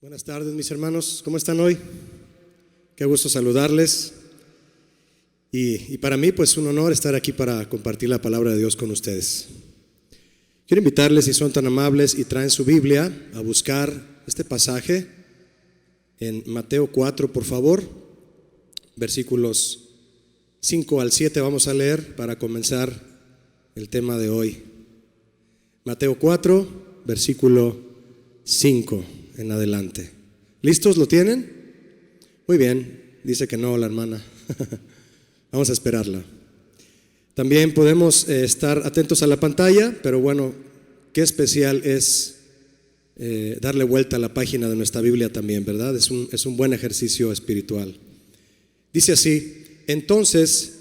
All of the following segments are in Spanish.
Buenas tardes, mis hermanos, ¿cómo están hoy? Qué gusto saludarles y para mí pues un honor estar aquí para compartir la palabra de Dios con ustedes. Quiero invitarles, si son tan amables y traen su Biblia, a buscar este pasaje en Mateo 4, por favor, versículos 5 al 7 vamos a leer para comenzar el tema de hoy. Mateo 4, versículo 5 en adelante. ¿Listos? ¿Lo tienen? Muy bien, dice que no la hermana. Vamos a esperarla. También podemos estar atentos a la pantalla, pero bueno, qué especial es darle vuelta a la página de nuestra Biblia también, ¿verdad? Es un buen ejercicio espiritual. Dice así: entonces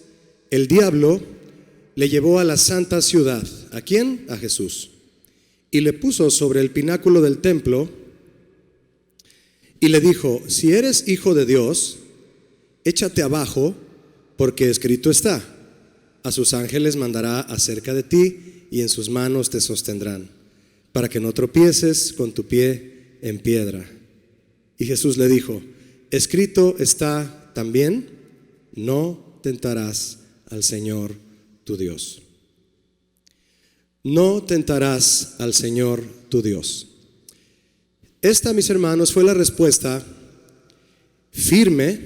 el diablo le llevó a la santa ciudad. ¿A quién? A Jesús. Y le puso sobre el pináculo del templo y le dijo: si eres hijo de Dios, échate abajo, porque escrito está: a sus ángeles mandará acerca de ti, y en sus manos te sostendrán, para que no tropieces con tu pie en piedra. Y Jesús le dijo: escrito está también: no tentarás al Señor tu Dios. No tentarás al Señor tu Dios. Esta, mis hermanos, fue la respuesta firme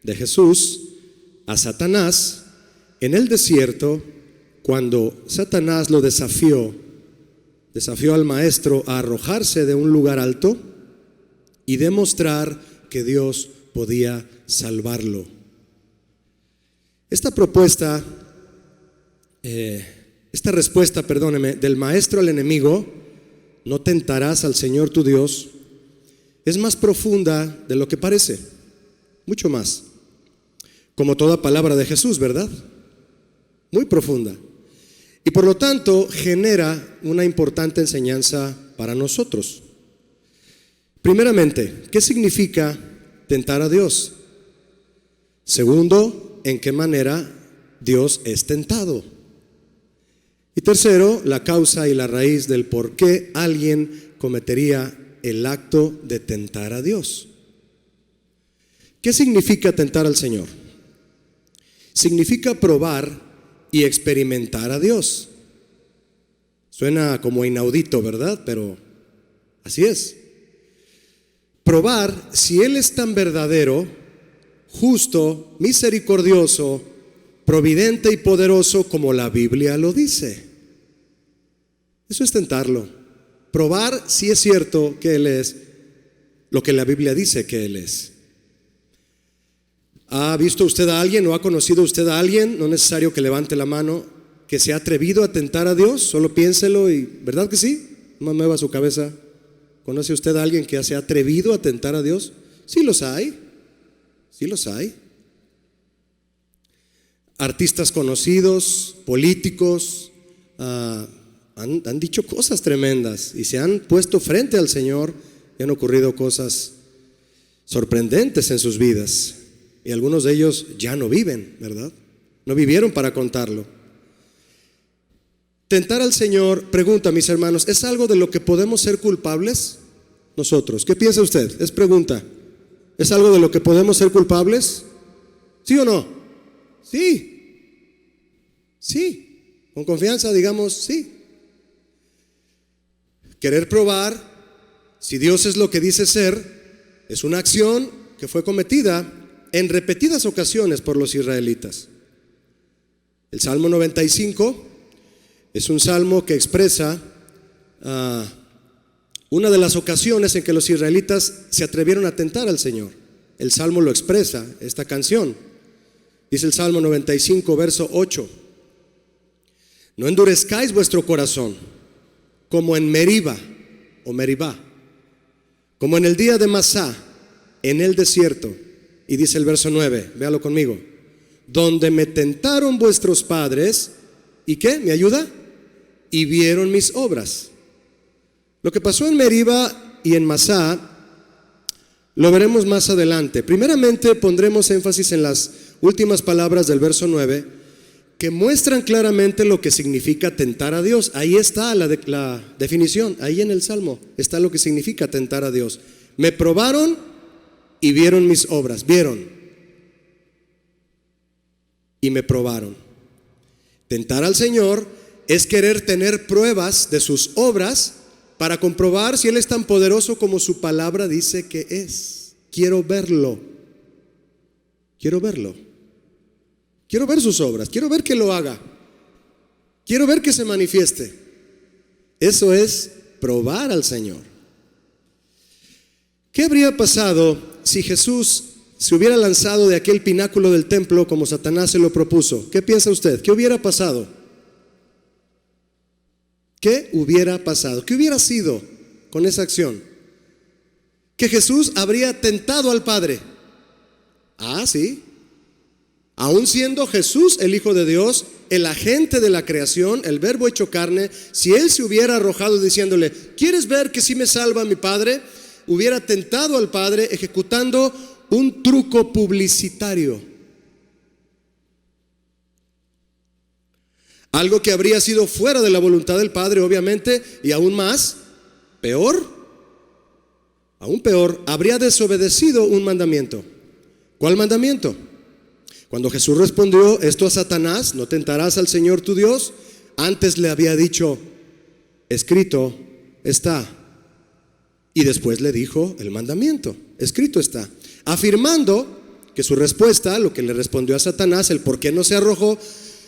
de Jesús a Satanás en el desierto, cuando Satanás lo desafió al maestro a arrojarse de un lugar alto y demostrar que Dios podía salvarlo. Esta respuesta, del maestro al enemigo: no tentarás al Señor tu Dios, es más profunda de lo que parece, mucho más. Como toda palabra de Jesús, ¿verdad? Muy profunda. Y por lo tanto genera una importante enseñanza para nosotros. Primeramente, ¿qué significa tentar a Dios? Segundo, ¿en qué manera Dios es tentado? Y tercero, la causa y la raíz del por qué alguien cometería el acto de tentar a Dios. ¿Qué significa tentar al Señor? Significa probar y experimentar a Dios. Suena como inaudito, ¿verdad? Pero así es. Probar si Él es tan verdadero, justo, misericordioso, providente y poderoso como la Biblia lo dice. Eso es tentarlo. Probar si es cierto que Él es lo que la Biblia dice que Él es. ¿Ha visto usted a alguien o ha conocido usted a alguien, no es necesario que levante la mano, que se ha atrevido a tentar a Dios? Solo piénselo y ¿verdad que sí? No mueva su cabeza. ¿Conoce usted a alguien que se ha atrevido a tentar a Dios? Sí los hay. Sí los hay. Artistas conocidos, políticos, han dicho cosas tremendas y se han puesto frente al Señor y han ocurrido cosas sorprendentes en sus vidas. Y algunos de ellos ya no viven, ¿verdad? No vivieron para contarlo. Tentar al Señor, pregunta, mis hermanos, ¿es algo de lo que podemos ser culpables nosotros? ¿Qué piensa usted? Es pregunta. ¿Es algo de lo que podemos ser culpables? ¿Sí o no? Sí. Sí, con confianza digamos sí. Querer probar si Dios es lo que dice ser es una acción que fue cometida en repetidas ocasiones por los israelitas. El Salmo 95 es un salmo que expresa una de las ocasiones en que los israelitas se atrevieron a tentar al Señor. El salmo lo expresa, esta canción. Dice el Salmo 95, verso 8: no endurezcáis vuestro corazón, como en Meribá o Meribá, como en el día de Masá, en el desierto. Y dice el verso 9, véalo conmigo: donde me tentaron vuestros padres, ¿y qué? ¿Me ayuda? Y vieron mis obras. Lo que pasó en Meribá y en Masá lo veremos más adelante. Primeramente pondremos énfasis en las últimas palabras del verso 9, que muestran claramente lo que significa tentar a Dios. Ahí está la definición, ahí en el Salmo está lo que significa tentar a Dios. Me probaron y vieron mis obras. Vieron y me probaron. Tentar al Señor es querer tener pruebas de sus obras para comprobar si Él es tan poderoso como su palabra dice que es. Quiero verlo. Quiero verlo. Quiero ver sus obras. Quiero ver que lo haga. Quiero ver que se manifieste. Eso es probar al Señor. ¿Qué habría pasado si Jesús se hubiera lanzado de aquel pináculo del templo como Satanás se lo propuso? ¿Qué piensa usted? ¿Qué hubiera pasado? ¿Qué hubiera pasado? ¿Qué hubiera sido con esa acción? Que Jesús habría tentado al Padre. Ah, sí. Aún siendo Jesús el Hijo de Dios, el agente de la creación, el verbo hecho carne, si Él se hubiera arrojado diciéndole, ¿quieres ver que sí me salva mi Padre? Hubiera tentado al Padre ejecutando un truco publicitario. Algo que habría sido fuera de la voluntad del Padre, obviamente, y aún más, aún peor, habría desobedecido un mandamiento. ¿Cuál mandamiento? Cuando Jesús respondió esto a Satanás, no tentarás al Señor tu Dios, antes le había dicho, escrito está. Y después le dijo el mandamiento, escrito está. Afirmando que su respuesta, lo que le respondió a Satanás, el por qué no se arrojó,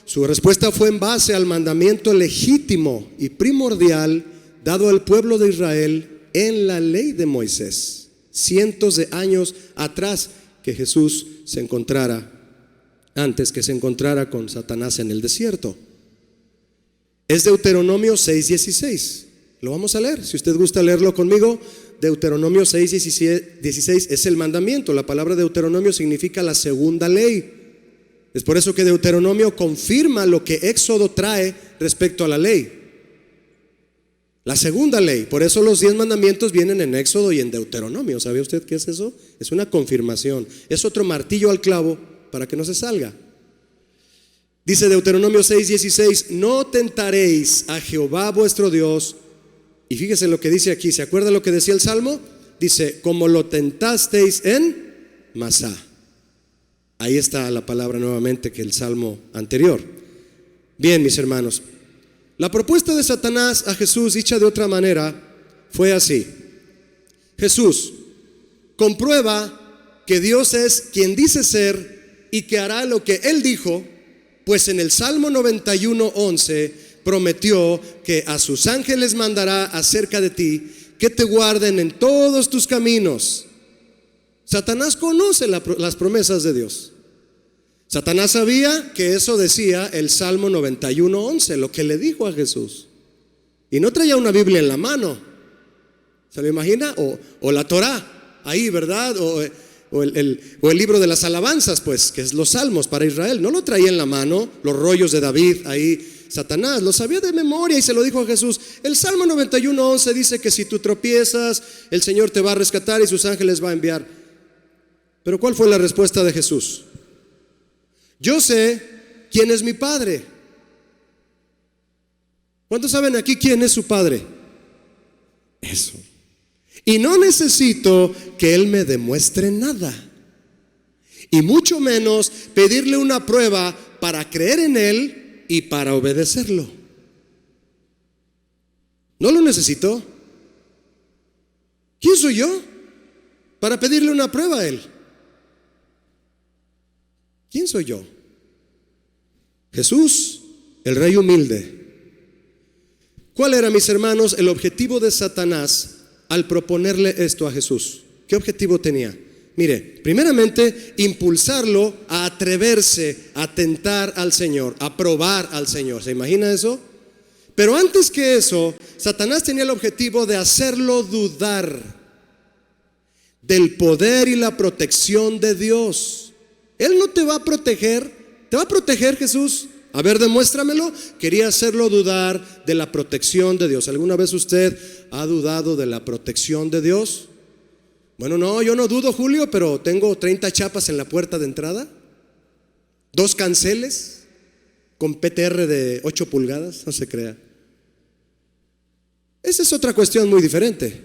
su respuesta fue en base al mandamiento legítimo y primordial dado al pueblo de Israel en la ley de Moisés, cientos de años atrás que Jesús se encontrara, antes que se encontrara con Satanás en el desierto. Es Deuteronomio 6:16. Lo vamos a leer, si usted gusta leerlo conmigo. Deuteronomio 6:16 es el mandamiento. La palabra Deuteronomio significa la segunda ley. Es por eso que Deuteronomio confirma lo que Éxodo trae respecto a la ley. La segunda ley. Por eso los 10 mandamientos vienen en Éxodo y en Deuteronomio. ¿Sabe usted qué es eso? Es una confirmación. Es otro martillo al clavo para que no se salga. Dice Deuteronomio 6:16, no tentaréis a Jehová vuestro Dios. Y fíjese lo que dice aquí. ¿Se acuerda lo que decía el Salmo? Dice, como lo tentasteis en Masá. Ahí está la palabra nuevamente que el Salmo anterior. Bien, mis hermanos, la propuesta de Satanás a Jesús, dicha de otra manera, fue así. Jesús, comprueba que Dios es quien dice ser y que hará lo que Él dijo, pues en el Salmo 91:11 prometió que a sus ángeles mandará acerca de ti, que te guarden en todos tus caminos. Satanás conoce las promesas de Dios. Satanás sabía que eso decía el Salmo 91:11, lo que le dijo a Jesús. Y no traía una Biblia en la mano. ¿Se lo imagina? O la Torá, ahí, ¿verdad? O el libro de las alabanzas, pues, que es los salmos para Israel. No lo traía en la mano, los rollos de David, ahí. Satanás lo sabía de memoria y se lo dijo a Jesús. El Salmo 91:11 dice que si tú tropiezas, el Señor te va a rescatar y sus ángeles va a enviar. Pero ¿cuál fue la respuesta de Jesús? Yo sé quién es mi Padre. ¿Cuántos saben aquí quién es su Padre? Eso. Y no necesito que Él me demuestre nada. Y mucho menos pedirle una prueba para creer en Él y para obedecerlo. No lo necesito. ¿Quién soy yo para pedirle una prueba a Él? ¿Quién soy yo? Jesús, el Rey humilde. ¿Cuál era, mis hermanos, el objetivo de Satanás al proponerle esto a Jesús? ¿Qué objetivo tenía? Mire, primeramente, impulsarlo a atreverse a tentar al Señor, a probar al Señor. ¿Se imagina eso? Pero antes que eso, Satanás tenía el objetivo de hacerlo dudar del poder y la protección de Dios. Él no te va a proteger. ¿Te va a proteger Jesús? A ver, demuéstramelo. Quería hacerlo dudar de la protección de Dios. ¿Alguna vez usted ha dudado de la protección de Dios? Bueno, no, yo no dudo, Julio, pero tengo 30 chapas en la puerta de entrada, 2 canceles con PTR de 8 pulgadas, no se crea. Esa es otra cuestión muy diferente.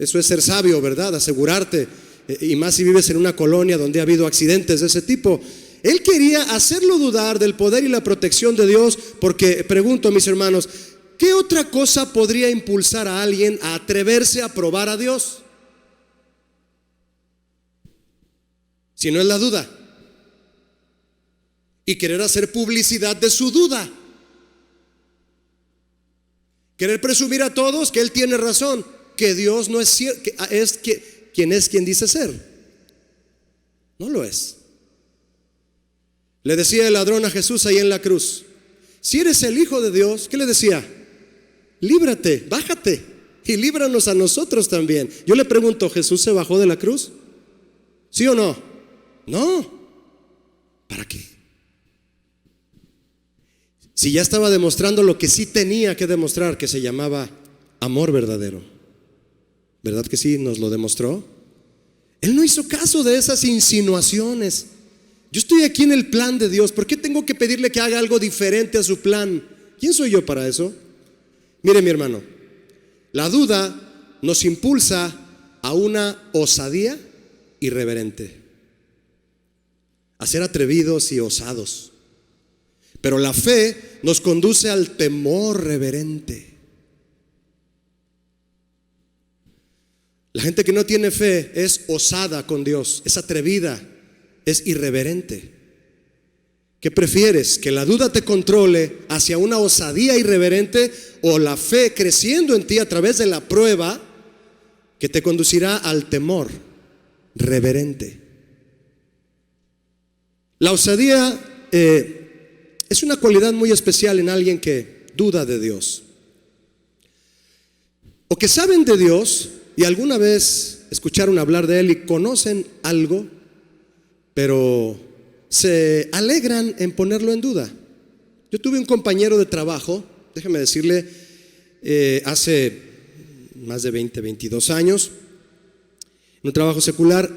Eso es ser sabio, ¿verdad? Asegurarte, y más si vives en una colonia donde ha habido accidentes de ese tipo. Él quería hacerlo dudar del poder y la protección de Dios, porque, pregunto, mis hermanos, ¿qué otra cosa podría impulsar a alguien a atreverse a probar a Dios? Si no es la duda. Y querer hacer publicidad de su duda. Querer presumir a todos que Él tiene razón, que Dios no es cierto, quien es quien dice ser. No lo es. Le decía el ladrón a Jesús ahí en la cruz: si eres el Hijo de Dios, ¿qué le decía? Líbrate, bájate y líbranos a nosotros también. Yo le pregunto, ¿Jesús se bajó de la cruz? ¿Sí o no? No. ¿Para qué? Si ya estaba demostrando lo que sí tenía que demostrar, que se llamaba amor verdadero. ¿Verdad que sí nos lo demostró? Él no hizo caso de esas insinuaciones. Yo estoy aquí en el plan de Dios, ¿por qué tengo que pedirle que haga algo diferente a su plan? ¿Quién soy yo para eso? Mire, mi hermano, la duda nos impulsa a una osadía irreverente, a ser atrevidos y osados. Pero la fe nos conduce al temor reverente. La gente que no tiene fe es osada con Dios, es atrevida, es irreverente. ¿Qué prefieres? ¿Que la duda te controle hacia una osadía irreverente, o la fe creciendo en ti a través de la prueba que te conducirá al temor reverente? La osadía es una cualidad muy especial en alguien que duda de Dios, o que saben de Dios y alguna vez escucharon hablar de Él y conocen algo, pero se alegran en ponerlo en duda. Yo tuve un compañero de trabajo, déjeme decirle, hace más de 22 años, en un trabajo secular,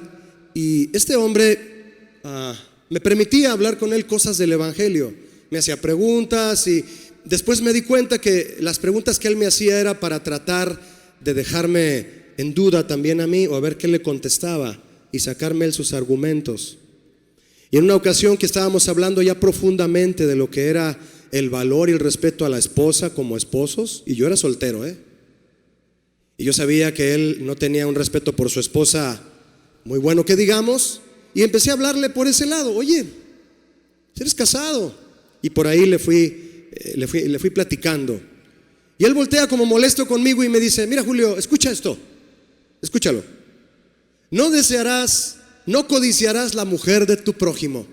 y este hombre me permitía hablar con él cosas del evangelio. Me hacía preguntas y después me di cuenta que las preguntas que él me hacía era para tratar de dejarme en duda también a mí, o a ver qué le contestaba y sacarme él sus argumentos. Y en una ocasión que estábamos hablando ya profundamente de lo que era el valor y el respeto a la esposa como esposos, y yo era soltero, y yo sabía que él no tenía un respeto por su esposa muy bueno que digamos, y empecé a hablarle por ese lado. Oye, eres casado, y por ahí le fui platicando, y él voltea como molesto conmigo y me dice: mira, Julio, escucha esto, escúchalo. No codiciarás la mujer de tu prójimo.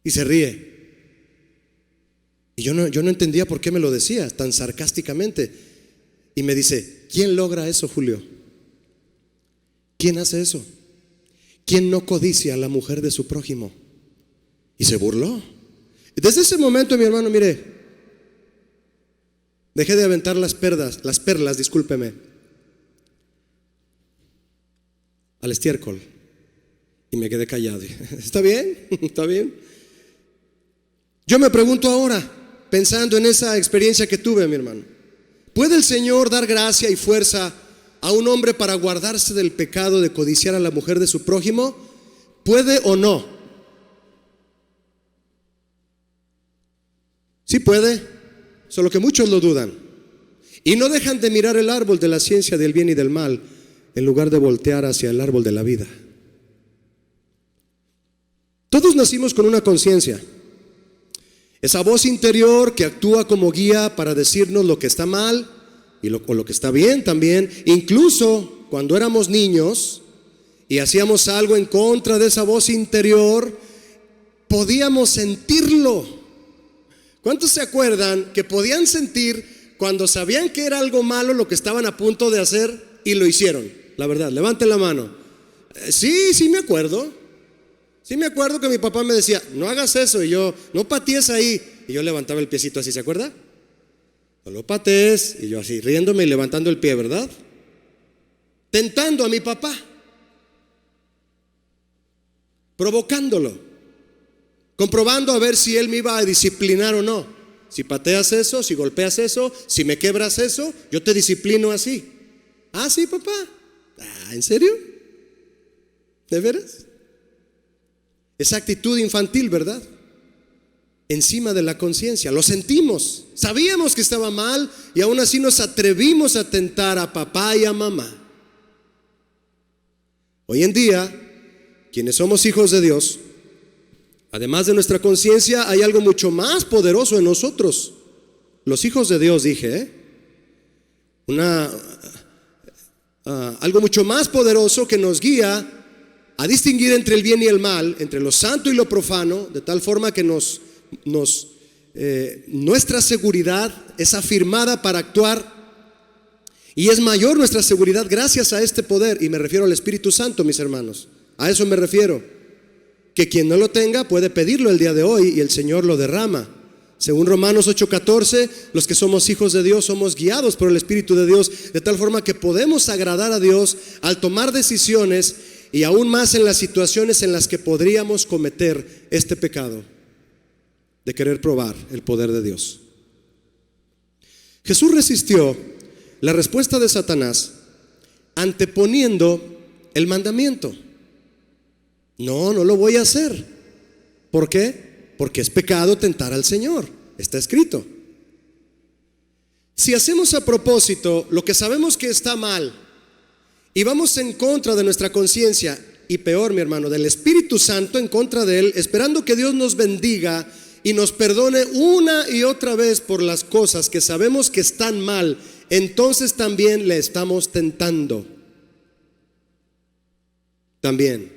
Y se ríe. Y yo no entendía por qué me lo decía tan sarcásticamente. Y me dice: ¿quién logra eso, Julio? ¿Quién hace eso? ¿Quién no codicia a la mujer de su prójimo? Y se burló. Desde ese momento, mi hermano, mire, dejé de aventar las perlas, discúlpeme, al estiércol, y me quedé callado. ¿Está bien? ¿Está bien? Yo me pregunto ahora, pensando en esa experiencia que tuve, mi hermano, ¿puede el Señor dar gracia y fuerza a un hombre para guardarse del pecado de codiciar a la mujer de su prójimo? ¿Puede o no? Sí puede, solo que muchos lo dudan y no dejan de mirar el árbol de la ciencia del bien y del mal, en lugar de voltear hacia el árbol de la vida. Todos nacimos con una conciencia, esa voz interior que actúa como guía para decirnos lo que está mal o lo que está bien también. Incluso cuando éramos niños y hacíamos algo en contra de esa voz interior, podíamos sentirlo. ¿Cuántos se acuerdan que podían sentir cuando sabían que era algo malo lo que estaban a punto de hacer y lo hicieron? La verdad, levanten la mano. Sí me acuerdo. Sí me acuerdo que mi papá me decía: no hagas eso, y yo: no patees ahí, y yo levantaba el piecito así, ¿se acuerda? No lo patees, y yo así riéndome y levantando el pie, ¿verdad? Tentando a mi papá, provocándolo, comprobando a ver si él me iba a disciplinar o no. Si pateas eso, si golpeas eso, si me quebras eso, yo te disciplino así. Ah, sí, papá. Ah, ¿en serio? ¿De veras? Esa actitud infantil, ¿verdad? Encima de la conciencia, lo sentimos, sabíamos que estaba mal y aún así nos atrevimos a tentar a papá y a mamá. Hoy en día, quienes somos hijos de Dios, además de nuestra conciencia, hay algo mucho más poderoso en nosotros. Los hijos de Dios, dije, algo mucho más poderoso que nos guía a distinguir entre el bien y el mal, entre lo santo y lo profano, de tal forma que nuestra seguridad es afirmada para actuar, y es mayor nuestra seguridad gracias a este poder, y me refiero al Espíritu Santo, mis hermanos. A eso me refiero, que quien no lo tenga puede pedirlo el día de hoy y el Señor lo derrama. Según Romanos 8:14, los que somos hijos de Dios somos guiados por el Espíritu de Dios, de tal forma que podemos agradar a Dios al tomar decisiones, y aún más en las situaciones en las que podríamos cometer este pecado de querer probar el poder de Dios. Jesús resistió la respuesta de Satanás anteponiendo el mandamiento. No lo voy a hacer. ¿Por qué? Porque es pecado tentar al Señor. Está escrito. Si hacemos a propósito lo que sabemos que está mal y vamos en contra de nuestra conciencia, y peor, mi hermano, del Espíritu Santo, en contra de Él, esperando que Dios nos bendiga y nos perdone una y otra vez por las cosas que sabemos que están mal, entonces también le estamos tentando. También.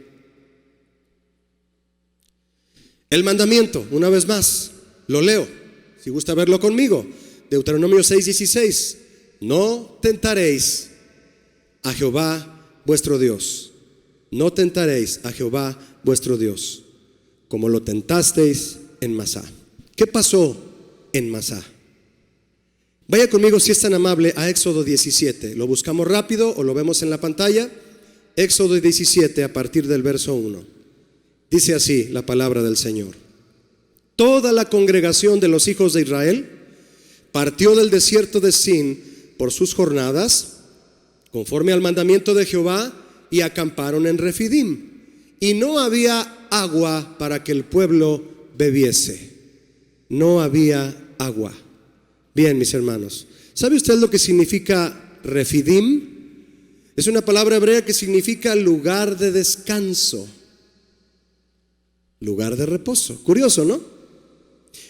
El mandamiento, una vez más, lo leo, si gusta verlo conmigo. Deuteronomio 6:16. No tentaréis a Jehová vuestro Dios. No tentaréis a Jehová vuestro Dios, como lo tentasteis en Masá. ¿Qué pasó en Masá? Vaya conmigo, si es tan amable, a Éxodo 17. Lo buscamos rápido o lo vemos en la pantalla. Éxodo 17, a partir del verso 1. Dice así la palabra del Señor. Toda la congregación de los hijos de Israel partió del desierto de Sin por sus jornadas, conforme al mandamiento de Jehová, y acamparon en Refidim. Y no había agua para que el pueblo bebiese. No había agua. Bien, mis hermanos, ¿sabe usted lo que significa Refidim? Es una palabra hebrea que significa lugar de descanso, lugar de reposo. Curioso, ¿no?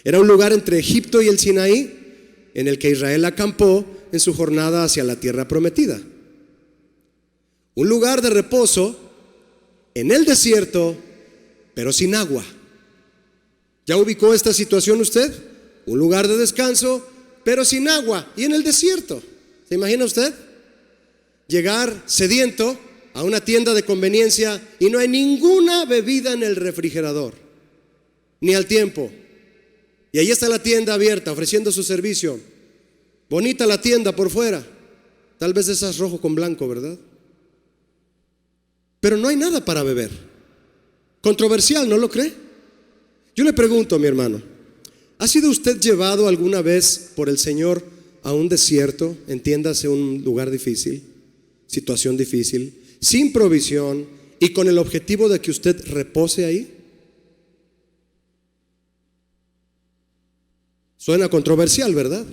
Era un lugar entre Egipto y el Sinaí, en el que Israel acampó en su jornada hacia la tierra prometida. Un lugar de reposo en el desierto, pero sin agua. ¿Ya ubicó esta situación usted? Un lugar de descanso, pero sin agua, y en el desierto. ¿Se imagina usted? Llegar sediento a una tienda de conveniencia y no hay ninguna bebida en el refrigerador, ni al tiempo. Y ahí está la tienda abierta ofreciendo su servicio. Bonita la tienda por fuera, tal vez esas rojo con blanco, ¿verdad? Pero no hay nada para beber. Controversial, ¿no lo cree? Yo le pregunto, mi hermano, ¿ha sido usted llevado alguna vez por el Señor a un desierto, entiéndase un lugar difícil, situación difícil, sin provisión y con el objetivo de que usted repose ahí? Suena controversial, ¿verdad?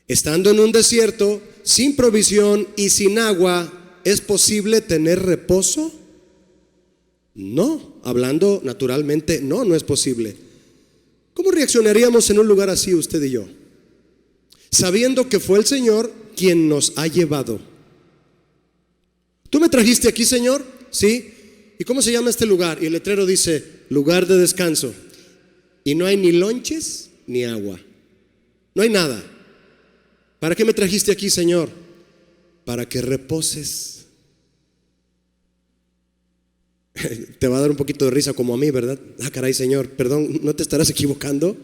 Estando en un desierto, sin provisión y sin agua, ¿es posible tener reposo? No, hablando naturalmente, no es posible. ¿Cómo reaccionaríamos en un lugar así usted y yo? Sabiendo que fue el Señor quien nos ha llevado. ¿Tú me trajiste aquí, Señor? Sí. ¿Y cómo se llama este lugar? Y el letrero dice, lugar de descanso. Y no hay ni lonches ni agua. No hay nada. ¿Para qué me trajiste aquí, Señor? Para que reposes. Te va a dar un poquito de risa como a mí, ¿verdad? Ah, caray, Señor, perdón, ¿no te estarás equivocando?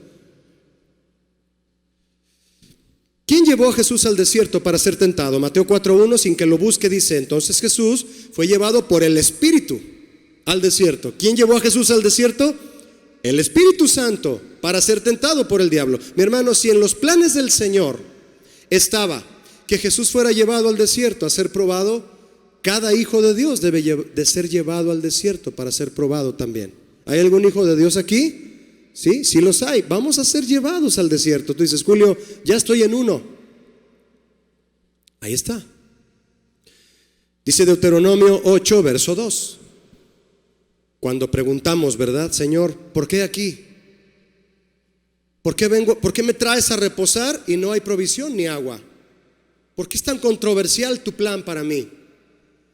¿Quién llevó a Jesús al desierto para ser tentado? Mateo 4:1, sin que lo busque, dice, entonces Jesús fue llevado por el Espíritu al desierto. ¿Quién llevó a Jesús al desierto? El Espíritu Santo, para ser tentado por el diablo. Mi hermano, si en los planes del Señor estaba que Jesús fuera llevado al desierto a ser probado. Cada hijo de Dios debe de ser llevado al desierto para ser probado también. ¿Hay algún hijo de Dios aquí? Sí, sí los hay. Vamos a ser llevados al desierto. Tú dices, Julio, ya estoy en uno. Ahí está. Dice Deuteronomio 8, verso 2. Cuando preguntamos, ¿verdad, Señor? ¿Por qué aquí? ¿Por qué vengo? ¿Por qué me traes a reposar y no hay provisión ni agua? ¿Por qué es tan controversial tu plan para mí?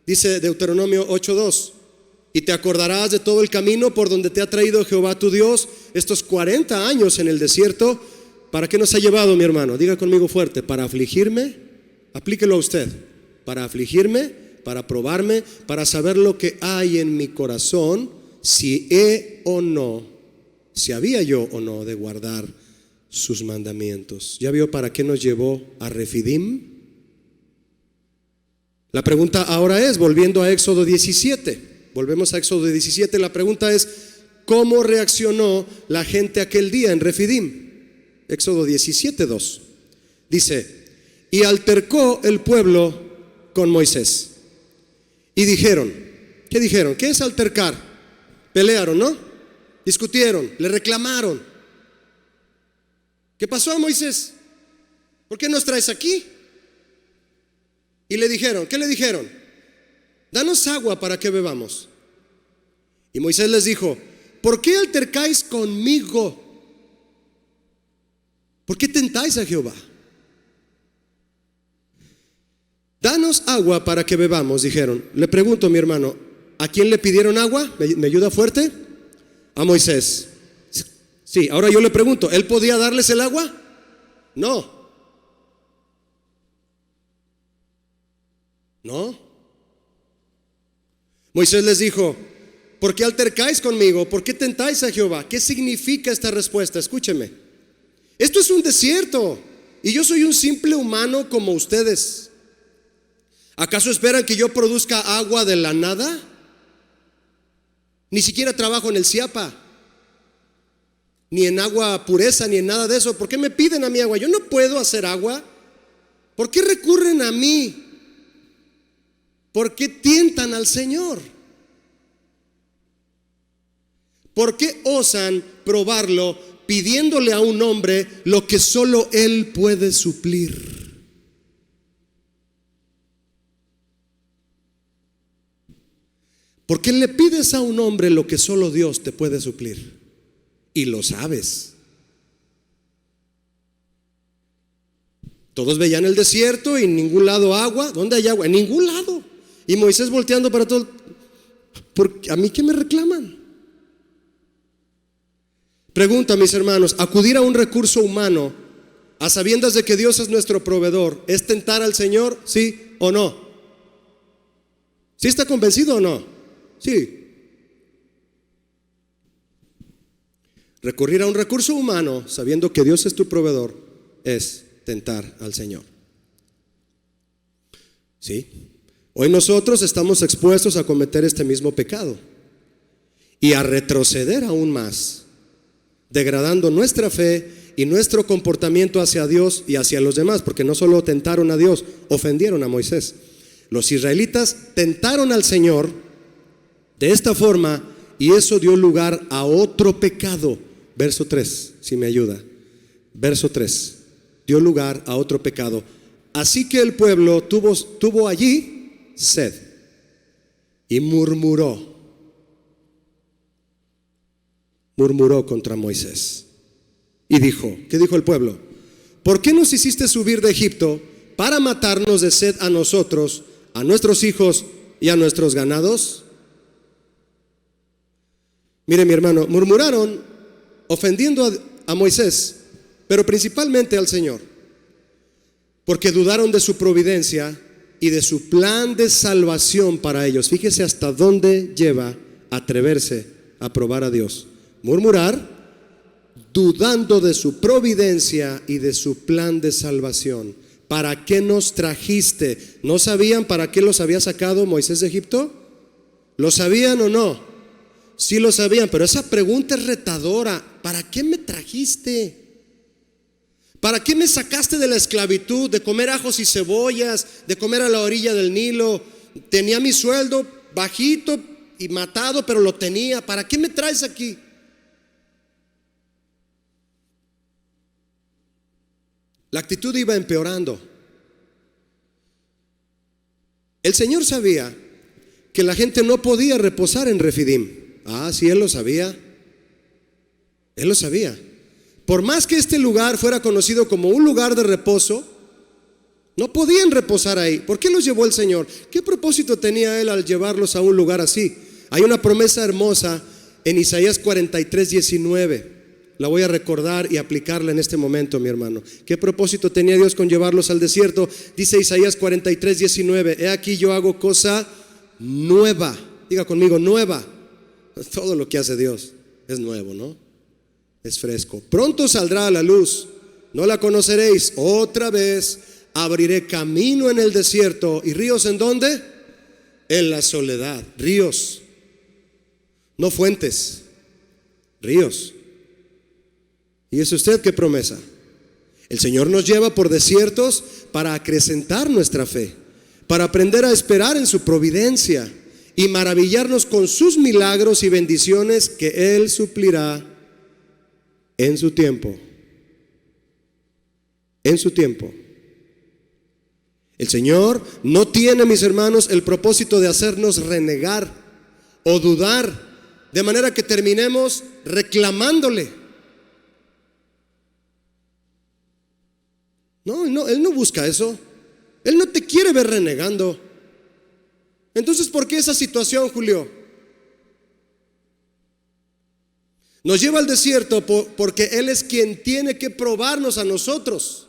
Dice Deuteronomio 8:2, y te acordarás de todo el camino por donde te ha traído Jehová tu Dios estos 40 años en el desierto. ¿Para qué nos ha llevado, mi hermano? Diga conmigo fuerte: para afligirme. Aplíquelo a usted. Para afligirme, para probarme, para saber lo que hay en mi corazón, si he o no, si había yo o no de guardar sus mandamientos. ¿Ya vio para qué nos llevó a Refidim? La pregunta ahora es, volviendo a Éxodo 17, volvemos a Éxodo 17, la pregunta es, ¿cómo reaccionó la gente aquel día en Refidim? Éxodo 17:2 dice, y altercó el pueblo con Moisés y dijeron, ¿qué dijeron? ¿Qué es altercar? Pelearon, ¿no? Discutieron, le reclamaron. ¿Qué pasó, Moisés? ¿Por qué nos traes aquí? Y le dijeron, ¿qué le dijeron? Danos agua para que bebamos. Y Moisés les dijo, ¿por qué altercáis conmigo? ¿Por qué tentáis a Jehová? Danos agua para que bebamos, dijeron. Le pregunto, mi hermano, ¿a quién le pidieron agua? ¿Me ayuda fuerte? A Moisés. Sí, ahora yo le pregunto, ¿él podía darles el agua? No. No. Moisés les dijo, ¿por qué altercáis conmigo? ¿Por qué tentáis a Jehová? ¿Qué significa esta respuesta? Escúcheme. Esto es un desierto y yo soy un simple humano como ustedes. ¿Acaso esperan que yo produzca agua de la nada? Ni siquiera trabajo en el Ciapa, ni en agua pureza, ni en nada de eso. ¿Por qué me piden a mí agua? Yo no puedo hacer agua. ¿Por qué recurren a mí? ¿Por qué tientan al Señor? ¿Por qué osan probarlo pidiéndole a un hombre lo que solo Él puede suplir? ¿Por qué le pides a un hombre lo que solo Dios te puede suplir? Y lo sabes. Todos veían el desierto y en ningún lado agua. ¿Dónde hay agua? En ningún lado. Y Moisés volteando para todo. ¿A mí qué me reclaman? Pregunta, mis hermanos, acudir a un recurso humano a sabiendas de que Dios es nuestro proveedor, ¿es tentar al Señor? ¿Sí o no? ¿Sí está convencido o no? Sí. Recurrir a un recurso humano sabiendo que Dios es tu proveedor es tentar al Señor. ¿Sí? Hoy nosotros estamos expuestos a cometer este mismo pecado y a retroceder aún más, degradando nuestra fe y nuestro comportamiento hacia Dios y hacia los demás, porque no solo tentaron a Dios, ofendieron a Moisés. Los israelitas tentaron al Señor de esta forma y eso dio lugar a otro pecado. Verso 3, si me ayuda. Verso 3, dio lugar a otro pecado. Así que el pueblo tuvo allí sed y murmuró contra Moisés y dijo, ¿qué dijo el pueblo? ¿Por qué nos hiciste subir de Egipto para matarnos de sed a nosotros, a nuestros hijos y a nuestros ganados? Mire, mi hermano, murmuraron ofendiendo a Moisés, pero principalmente al Señor, porque dudaron de su providencia y de su plan de salvación para ellos. Fíjese hasta dónde lleva atreverse a probar a Dios. Murmurar, dudando de su providencia y de su plan de salvación. ¿Para qué nos trajiste? ¿No sabían para qué los había sacado Moisés de Egipto? ¿Lo sabían o no? Sí lo sabían, pero esa pregunta es retadora. ¿Para qué me trajiste? ¿Para qué me sacaste de la esclavitud, de comer ajos y cebollas, de comer a la orilla del Nilo? Tenía mi sueldo bajito y matado, pero lo tenía. ¿Para qué me traes aquí? La actitud iba empeorando. El Señor sabía que la gente no podía reposar en Refidim. Ah, sí, Él lo sabía. Él lo sabía. Por más que este lugar fuera conocido como un lugar de reposo, no podían reposar ahí. ¿Por qué los llevó el Señor? ¿Qué propósito tenía Él al llevarlos a un lugar así? Hay una promesa hermosa en Isaías 43:19. La voy a recordar y aplicarla en este momento, mi hermano. ¿Qué propósito tenía Dios con llevarlos al desierto? Dice Isaías 43:19. He aquí yo hago cosa nueva. Diga conmigo, nueva. Todo lo que hace Dios es nuevo, ¿no? Es fresco. Pronto saldrá a la luz. No la conoceréis. Otra vez abriré camino en el desierto. ¿Y ríos en dónde? En la soledad. Ríos. No fuentes. Ríos. ¿Y es usted qué promesa? El Señor nos lleva por desiertos para acrecentar nuestra fe, para aprender a esperar en su providencia y maravillarnos con sus milagros y bendiciones que Él suplirá en su tiempo. En su tiempo. El Señor no tiene, mis hermanos, el propósito de hacernos renegar o dudar, de manera que terminemos reclamándole. No, Él no busca eso. Él no te quiere ver renegando. Entonces, ¿por qué esa situación, Julio? Nos lleva al desierto porque Él es quien tiene que probarnos a nosotros.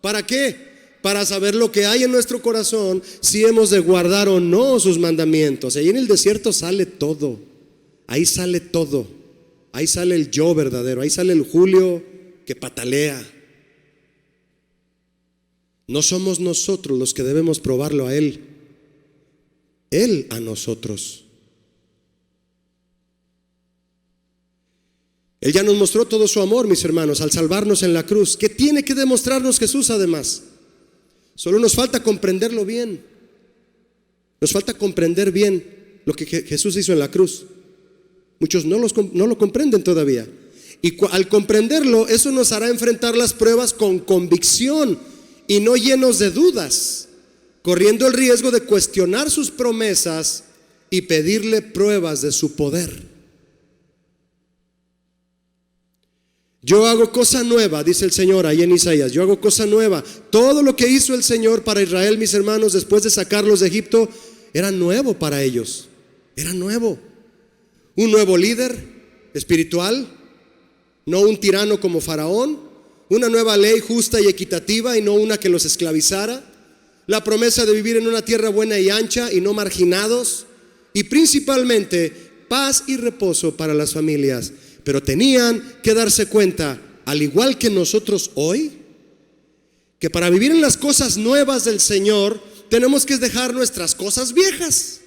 ¿Para qué? Para saber lo que hay en nuestro corazón, si hemos de guardar o no sus mandamientos. Ahí en el desierto sale todo. Ahí sale todo. Ahí sale el yo verdadero. Ahí sale el Julio que patalea. No somos nosotros los que debemos probarlo a Él. Él a nosotros. Él ya nos mostró todo su amor, mis hermanos, al salvarnos en la cruz. ¿Qué tiene que demostrarnos Jesús además? Solo nos falta comprenderlo bien. Nos falta comprender bien lo que Jesús hizo en la cruz. Muchos no lo comprenden todavía. Y al comprenderlo, eso nos hará enfrentar las pruebas con convicción y no llenos de dudas, corriendo el riesgo de cuestionar sus promesas y pedirle pruebas de su poder. Yo hago cosa nueva, dice el Señor ahí en Isaías. Yo hago cosa nueva. Todo lo que hizo el Señor para Israel, mis hermanos, después de sacarlos de Egipto, era nuevo para ellos. Era nuevo. Un nuevo líder espiritual, no un tirano como Faraón. Una nueva ley justa y equitativa y no una que los esclavizara. La promesa de vivir en una tierra buena y ancha y no marginados. Y principalmente paz y reposo para las familias. Pero tenían que darse cuenta, al igual que nosotros hoy, que para vivir en las cosas nuevas del Señor tenemos que dejar nuestras cosas viejas.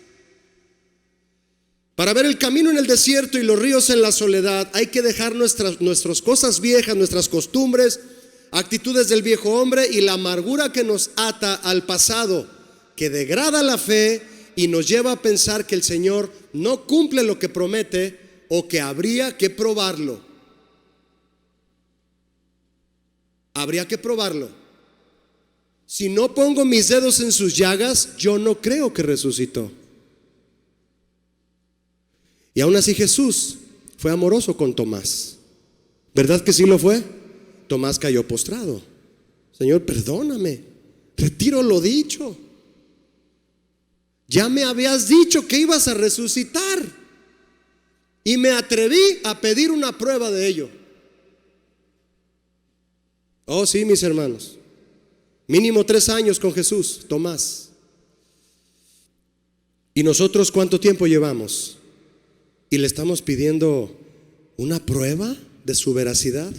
Para ver el camino en el desierto y los ríos en la soledad, hay que dejar nuestras cosas viejas, nuestras costumbres, actitudes del viejo hombre y la amargura que nos ata al pasado, que degrada la fe y nos lleva a pensar que el Señor no cumple lo que promete o que habría que probarlo. Habría que probarlo. Si no pongo mis dedos en sus llagas, yo no creo que resucitó. Y aún así Jesús fue amoroso con Tomás. ¿Verdad que sí lo fue? Tomás cayó postrado. Señor, perdóname, retiro lo dicho. Ya me habías dicho que ibas a resucitar y me atreví a pedir una prueba de ello. Oh sí, mis hermanos, mínimo 3 años con Jesús, Tomás. ¿Y nosotros cuánto tiempo llevamos? Y le estamos pidiendo una prueba de su veracidad.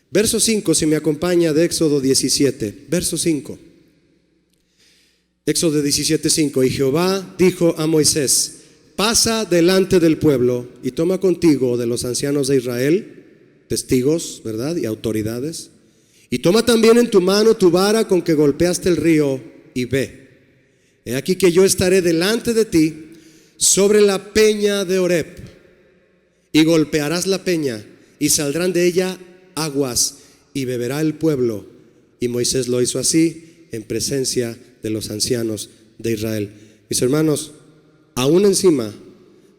Verso 5, si me acompaña, de Éxodo 17. Verso 5. Éxodo 17:5. Y Jehová dijo a Moisés: pasa delante del pueblo y toma contigo de los ancianos de Israel, testigos, ¿verdad? Y autoridades, Y toma también en tu mano tu vara con que golpeaste el río y ve. He aquí que yo estaré delante de ti sobre la peña de Horeb, y golpearás la peña y saldrán de ella aguas y beberá el pueblo. Y Moisés lo hizo así en presencia de los ancianos de Israel. Mis hermanos, aún encima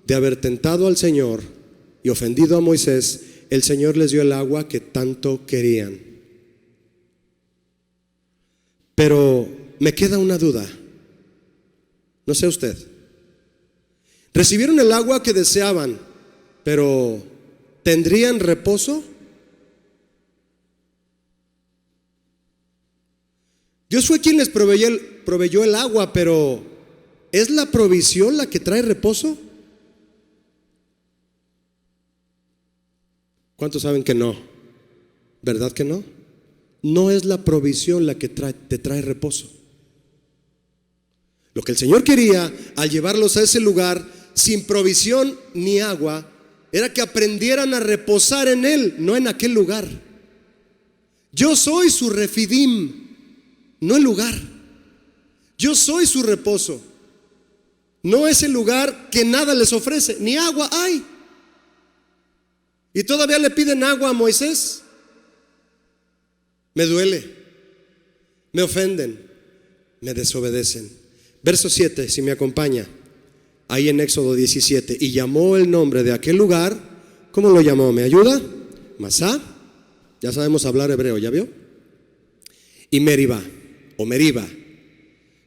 de haber tentado al Señor y ofendido a Moisés, el Señor les dio el agua que tanto querían. Pero me queda una duda. No sé usted. Recibieron el agua que deseaban, pero ¿tendrían reposo? Dios fue quien les proveyó el agua, pero ¿es la provisión la que trae reposo? ¿Cuántos saben que no? ¿Verdad que no? No es la provisión la que te trae reposo. Lo que el Señor quería al llevarlos a ese lugar sin provisión ni agua era que aprendieran a reposar en Él, no en aquel lugar. Yo soy su refidim, no el lugar. Yo soy su reposo, no ese lugar que nada les ofrece, ni agua hay. Y todavía le piden agua a Moisés. Me duele, me ofenden, me desobedecen. Verso 7, si me acompaña, ahí en Éxodo 17. Y llamó el nombre de aquel lugar, ¿cómo lo llamó? ¿Me ayuda? Masá. Ya sabemos hablar hebreo, ¿ya vio? Y Meribá, o Meriba,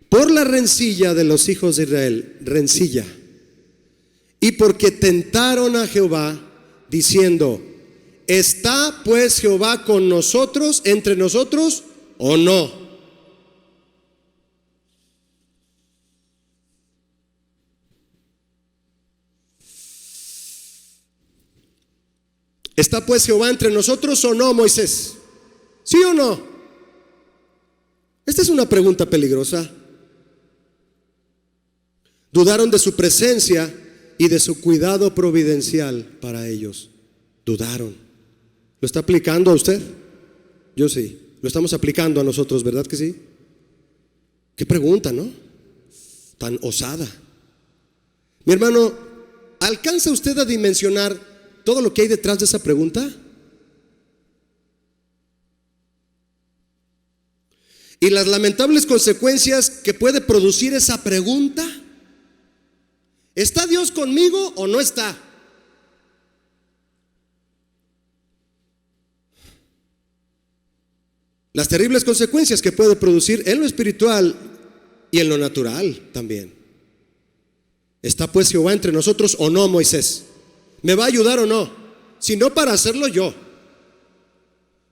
por la rencilla de los hijos de Israel, rencilla. Y porque tentaron a Jehová, diciendo: ¿está pues Jehová con nosotros, entre nosotros, o no? ¿Está pues Jehová entre nosotros o no, Moisés? ¿Sí o no? Esta es una pregunta peligrosa. Dudaron de su presencia y de su cuidado providencial para ellos. Dudaron. ¿Lo está aplicando a usted? Yo sí. Lo estamos aplicando a nosotros, ¿verdad que sí? Qué pregunta, ¿no? Tan osada. Mi hermano, ¿alcanza usted a dimensionar todo lo que hay detrás de esa pregunta? Y las lamentables consecuencias que puede producir esa pregunta. ¿Está Dios conmigo o no está? Las terribles consecuencias que puede producir en lo espiritual y en lo natural también. ¿Está pues Jehová entre nosotros o no, Moisés? ¿Me va a ayudar o no? Si no, para hacerlo yo.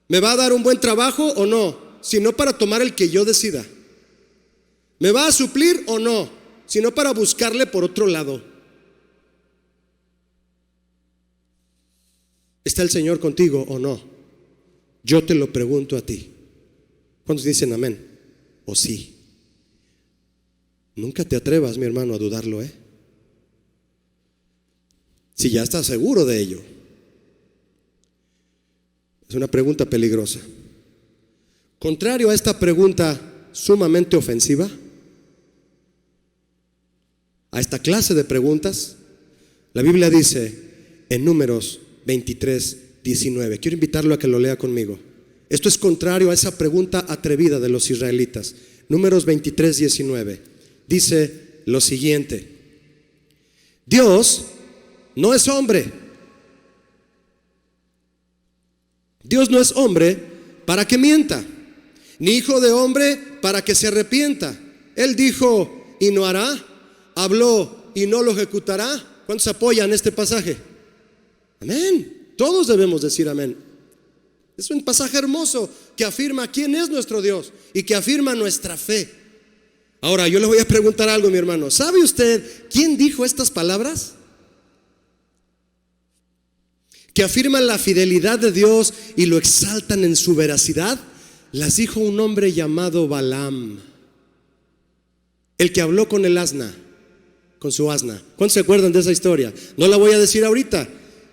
¿Me va a dar un buen trabajo o no? Si no, para tomar el que yo decida. ¿Me va a suplir o no? Si no, para buscarle por otro lado. ¿Está el Señor contigo o no? Yo te lo pregunto a ti. ¿Cuántos dicen amén? ¿O sí? Nunca te atrevas, mi hermano, a dudarlo, si ya estás seguro de ello. Es una pregunta peligrosa. Contrario a esta pregunta sumamente ofensiva, a esta clase de preguntas, la Biblia dice en Números 23:19. Quiero invitarlo a que lo lea conmigo. Esto es contrario a esa pregunta atrevida de los israelitas. Números 23:19 dice lo siguiente: Dios no es hombre. Dios no es hombre para que mienta, ni hijo de hombre para que se arrepienta. Él dijo y no hará, habló y no lo ejecutará. ¿Cuántos apoyan este pasaje? Amén. Todos debemos decir amén. Es un pasaje hermoso que afirma quién es nuestro Dios y que afirma nuestra fe. Ahora yo le voy a preguntar algo, mi hermano. ¿Sabe usted quién dijo estas palabras? Que afirman la fidelidad de Dios y lo exaltan en su veracidad. Las dijo un hombre llamado Balaam, el que habló con el asna, con su asna. ¿Cuántos se acuerdan de esa historia? No la voy a decir ahorita.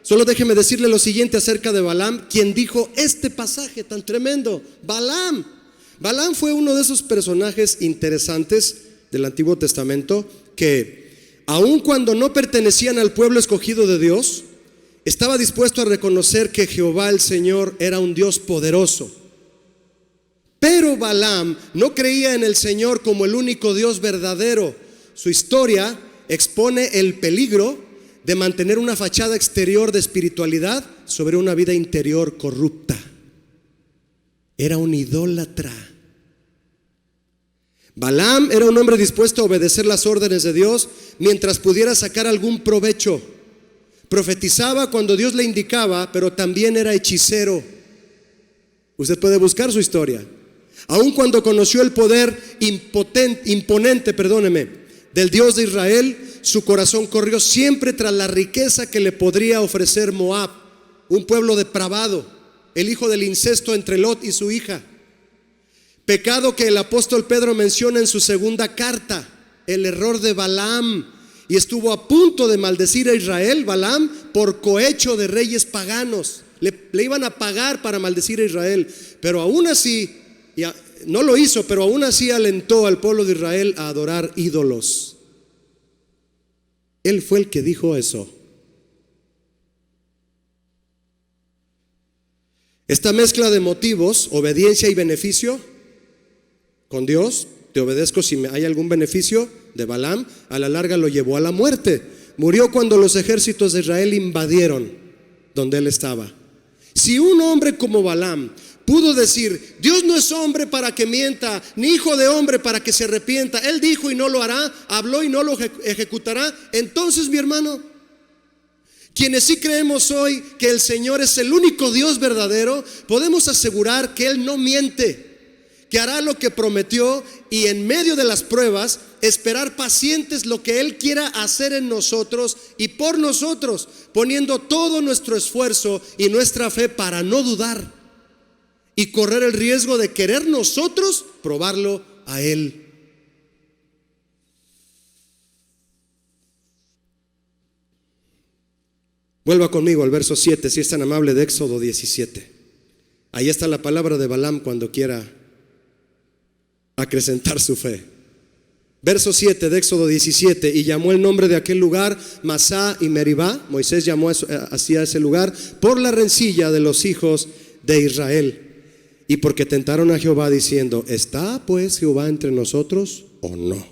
Solo déjeme decirle lo siguiente acerca de Balaam, quien dijo este pasaje tan tremendo. Balaam fue uno de esos personajes interesantes del Antiguo Testamento que, aun cuando no pertenecían al pueblo escogido de Dios, estaba dispuesto a reconocer que Jehová el Señor era un Dios poderoso. Pero Balaam no creía en el Señor como el único Dios verdadero. Su historia expone el peligro de mantener una fachada exterior de espiritualidad sobre una vida interior corrupta. Era un idólatra. Balaam era un hombre dispuesto a obedecer las órdenes de Dios mientras pudiera sacar algún provecho. Profetizaba cuando Dios le indicaba, pero también era hechicero. Usted puede buscar su historia. Aun cuando conoció el poder imponente, del Dios de Israel, su corazón corrió siempre tras la riqueza que le podría ofrecer Moab, un pueblo depravado, el hijo del incesto entre Lot y su hija. Pecado que el apóstol Pedro menciona en su segunda carta, el error de Balaam, y estuvo a punto de maldecir a Israel, Balaam, por cohecho de reyes paganos. Le iban a pagar para maldecir a Israel, pero aún así, no lo hizo, pero aún así alentó al pueblo de Israel a adorar ídolos. Él fue el que dijo eso. Esta mezcla de motivos, obediencia y beneficio con Dios, te obedezco si hay algún beneficio, de Balaam, a la larga lo llevó a la muerte. Murió cuando los ejércitos de Israel invadieron donde él estaba. Si un hombre como Balaam pudo decir, Dios no es hombre para que mienta, ni hijo de hombre para que se arrepienta, él dijo y no lo hará, habló y no lo ejecutará, entonces, mi hermano, quienes sí creemos hoy que el Señor es el único Dios verdadero, podemos asegurar que Él no miente, que hará lo que prometió, y en medio de las pruebas esperar pacientes lo que Él quiera hacer en nosotros y por nosotros, poniendo todo nuestro esfuerzo y nuestra fe para no dudar y correr el riesgo de querer nosotros probarlo a Él. Vuelva conmigo al verso 7, si es tan amable, de Éxodo 17. Ahí está la palabra de Balaam cuando quiera acrecentar su fe. Verso 7 de Éxodo 17. Y llamó el nombre de aquel lugar Masá y Meribá. Moisés llamó así a ese lugar por la rencilla de los hijos de Israel, y porque tentaron a Jehová diciendo, ¿está pues Jehová entre nosotros o no?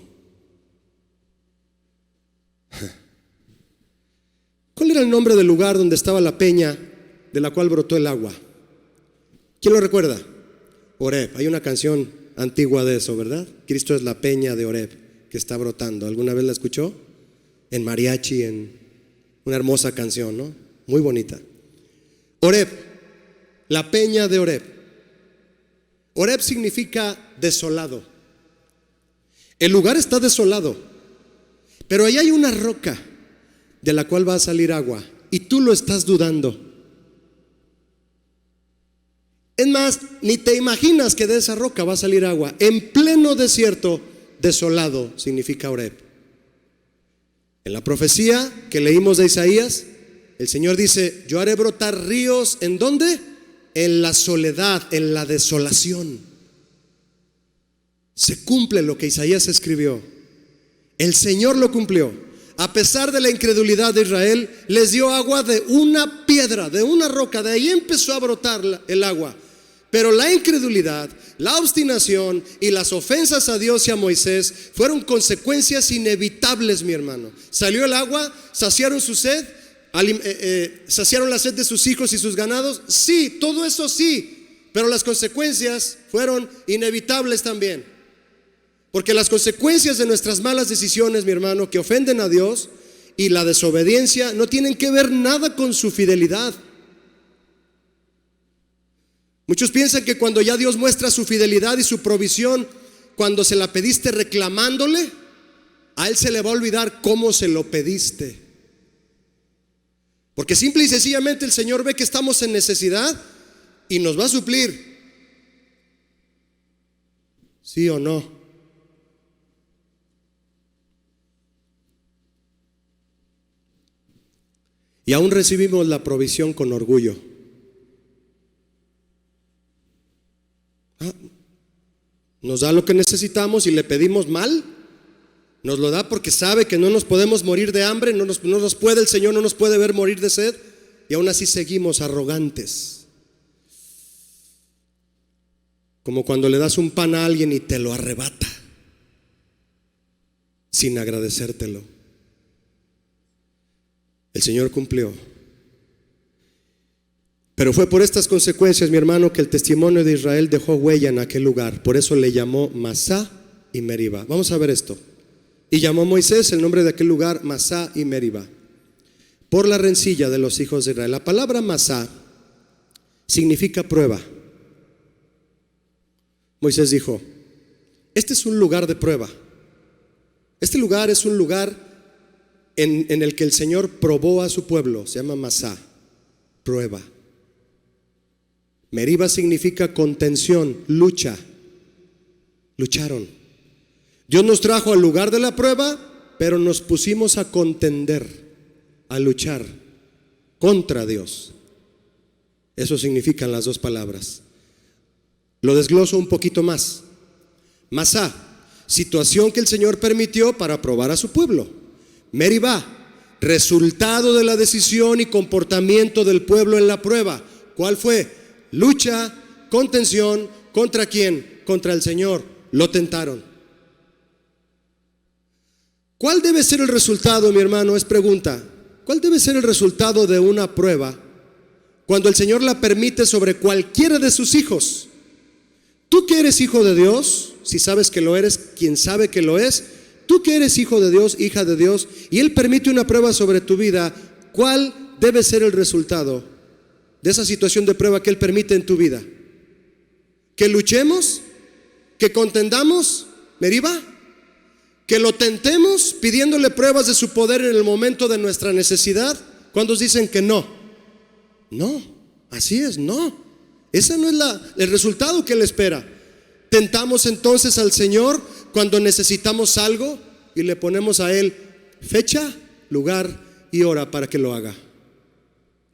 ¿Cuál era el nombre del lugar donde estaba la peña de la cual brotó el agua? ¿Quién lo recuerda? Oreb. Hay una canción antigua de eso, ¿verdad? Cristo es la peña de Oreb que está brotando. ¿Alguna vez la escuchó? En mariachi, en una hermosa canción, ¿no? Muy bonita. Oreb, la peña de Oreb. Oreb significa desolado. El lugar está desolado, pero ahí hay una roca de la cual va a salir agua, y tú lo estás dudando. Es más, ni te imaginas que de esa roca va a salir agua. En pleno desierto, desolado significa Oreb. En la profecía que leímos de Isaías, el Señor dice, yo haré brotar ríos, ¿en dónde? En la soledad, en la desolación. Se cumple lo que Isaías escribió. El Señor lo cumplió. A pesar de la incredulidad de Israel, les dio agua de una piedra, de una roca. De ahí empezó a brotar el agua. Pero la incredulidad, la obstinación y las ofensas a Dios y a Moisés fueron consecuencias inevitables, mi hermano. Salió el agua, saciaron su sed, saciaron la sed de sus hijos y sus ganados. Sí, todo eso sí, pero las consecuencias fueron inevitables también. Porque las consecuencias de nuestras malas decisiones, mi hermano, que ofenden a Dios, y la desobediencia no tienen que ver nada con su fidelidad. Muchos piensan que cuando ya Dios muestra su fidelidad y su provisión, cuando se la pediste reclamándole, a Él se le va a olvidar cómo se lo pediste. Porque simple y sencillamente el Señor ve que estamos en necesidad y nos va a suplir. ¿Sí o no? Y aún recibimos la provisión con orgullo. Nos da lo que necesitamos y le pedimos mal. Nos lo da porque sabe que no nos podemos morir de hambre, no nos puede el Señor, no nos puede ver morir de sed. Y aún así seguimos arrogantes. Como cuando le das un pan a alguien y te lo arrebata sin agradecértelo. El Señor cumplió. Pero fue por estas consecuencias, mi hermano, que el testimonio de Israel dejó huella en aquel lugar. Por eso le llamó Masá y Meribá. Vamos a ver esto. Y llamó Moisés el nombre de aquel lugar Masá y Meribá, por la rencilla de los hijos de Israel. La palabra Masá significa prueba. Moisés dijo: este es un lugar de prueba. Este lugar es un lugar en el que el Señor probó a su pueblo. Se llama Masá, prueba. Meribá significa contención, lucha. Lucharon. Dios nos trajo al lugar de la prueba, pero nos pusimos a contender, a luchar contra Dios. Eso significan las dos palabras. Lo desgloso un poquito más. Masá, situación que el Señor permitió para probar a su pueblo. Meribá, resultado de la decisión y comportamiento del pueblo en la prueba. ¿Cuál fue? Lucha, contención. ¿Contra quién? Contra el Señor. Lo tentaron. ¿Cuál debe ser el resultado, mi hermano? Es pregunta. ¿Cuál debe ser el resultado de una prueba cuando el Señor la permite sobre cualquiera de sus hijos? Tú que eres hijo de Dios, si sabes que lo eres, quien sabe que lo es, tú que eres hijo de Dios, hija de Dios, y Él permite una prueba sobre tu vida, ¿cuál debe ser el resultado de esa situación de prueba que Él permite en tu vida? ¿Que luchemos? ¿Que contendamos? ¿Meribá? ¿Que lo tentemos pidiéndole pruebas de su poder en el momento de nuestra necesidad? ¿Cuántos dicen que no? No, así es, no. Ese no es el resultado que Él espera. Tentamos entonces al Señor cuando necesitamos algo y le ponemos a Él fecha, lugar y hora para que lo haga.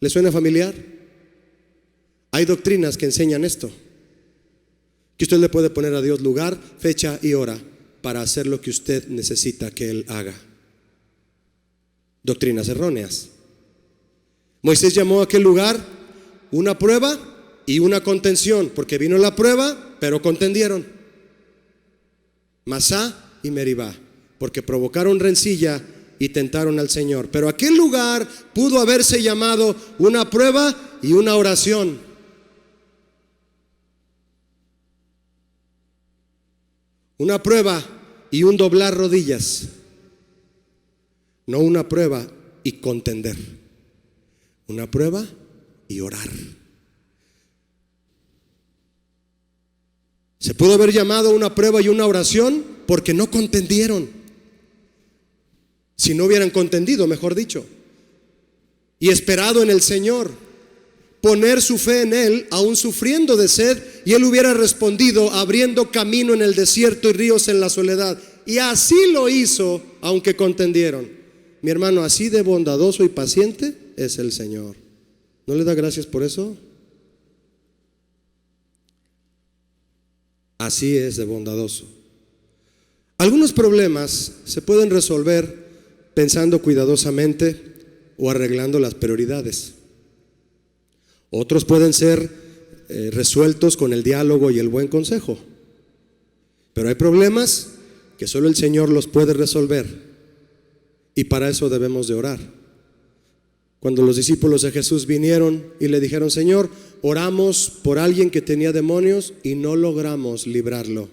¿Le suena familiar? Hay doctrinas que enseñan esto, que usted le puede poner a Dios lugar, fecha y hora para hacer lo que usted necesita que Él haga. Doctrinas erróneas. Moisés llamó a aquel lugar una prueba y una contención, porque vino la prueba, pero contendieron. Masá y Meribá, porque provocaron rencilla y tentaron al Señor. Pero aquel lugar pudo haberse llamado una prueba y una oración. Una prueba y un doblar rodillas. No una prueba y contender. Una prueba y orar. Se pudo haber llamado una prueba y una oración porque no contendieron. Si no hubieran contendido, mejor dicho, y esperado en el Señor, poner su fe en Él, aún sufriendo de sed, y Él hubiera respondido abriendo camino en el desierto y ríos en la soledad. Y así lo hizo, aunque contendieron. Mi hermano, así de bondadoso y paciente es el Señor. ¿No le da gracias por eso? Así es de bondadoso. Algunos problemas se pueden resolver pensando cuidadosamente o arreglando las prioridades. Otros pueden ser resueltos con el diálogo y el buen consejo. Pero hay problemas que solo el Señor los puede resolver, y para eso debemos de orar. Cuando los discípulos de Jesús vinieron y le dijeron: Señor, oramos por alguien que tenía demonios y no logramos librarlo.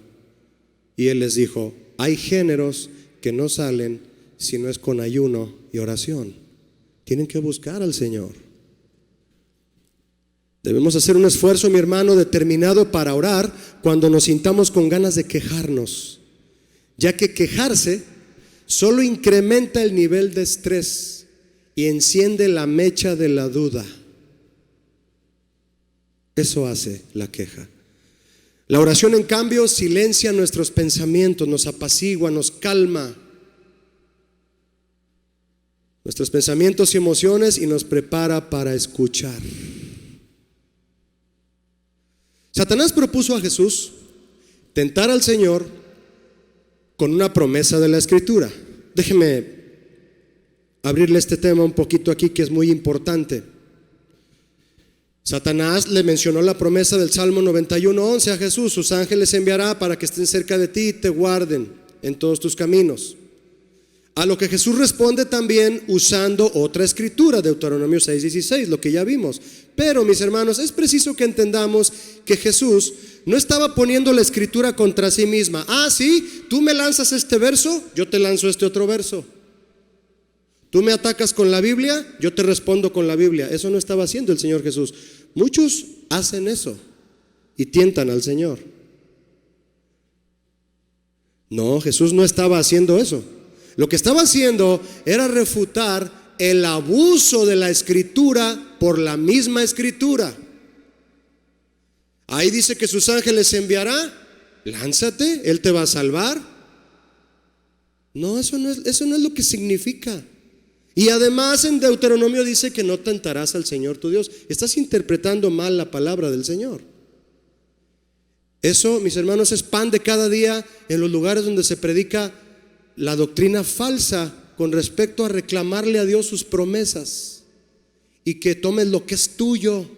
Y Él les dijo: hay géneros que no salen si no es con ayuno y oración. Tienen que buscar al Señor. Debemos hacer un esfuerzo, mi hermano, determinado para orar cuando nos sintamos con ganas de quejarnos, ya que quejarse solo incrementa el nivel de estrés y enciende la mecha de la duda. Eso hace la queja. La oración, en cambio, silencia nuestros pensamientos, nos apacigua, nos calma. nuestros pensamientos y emociones y nos prepara para escuchar. Satanás propuso a Jesús tentar al Señor con una promesa de la Escritura. Déjeme abrirle este tema un poquito aquí, que es muy importante. Satanás le mencionó la promesa del Salmo 91:11 a Jesús: sus ángeles enviará para que estén cerca de ti y te guarden en todos tus caminos. A lo que Jesús responde también usando otra escritura, Deuteronomio 6:16, lo que ya vimos. Pero, mis hermanos, es preciso que entendamos que Jesús no estaba poniendo la escritura contra sí misma. Sí, tú me lanzas este verso, yo te lanzo este otro verso. Tú me atacas con la Biblia, yo te respondo con la Biblia. Eso no estaba haciendo el Señor Jesús. Muchos hacen eso y tientan al Señor. No, Jesús no estaba haciendo eso. Lo que estaba haciendo era refutar el abuso de la Escritura por la misma Escritura. Ahí dice que sus ángeles enviará. Lánzate, Él te va a salvar. No, eso no es lo que significa. Y además en Deuteronomio dice que no tentarás al Señor tu Dios. Estás interpretando mal la palabra del Señor. Eso, mis hermanos, es pan de cada día en los lugares donde se predica la doctrina falsa con respecto a reclamarle a Dios sus promesas y que tomes lo que es tuyo,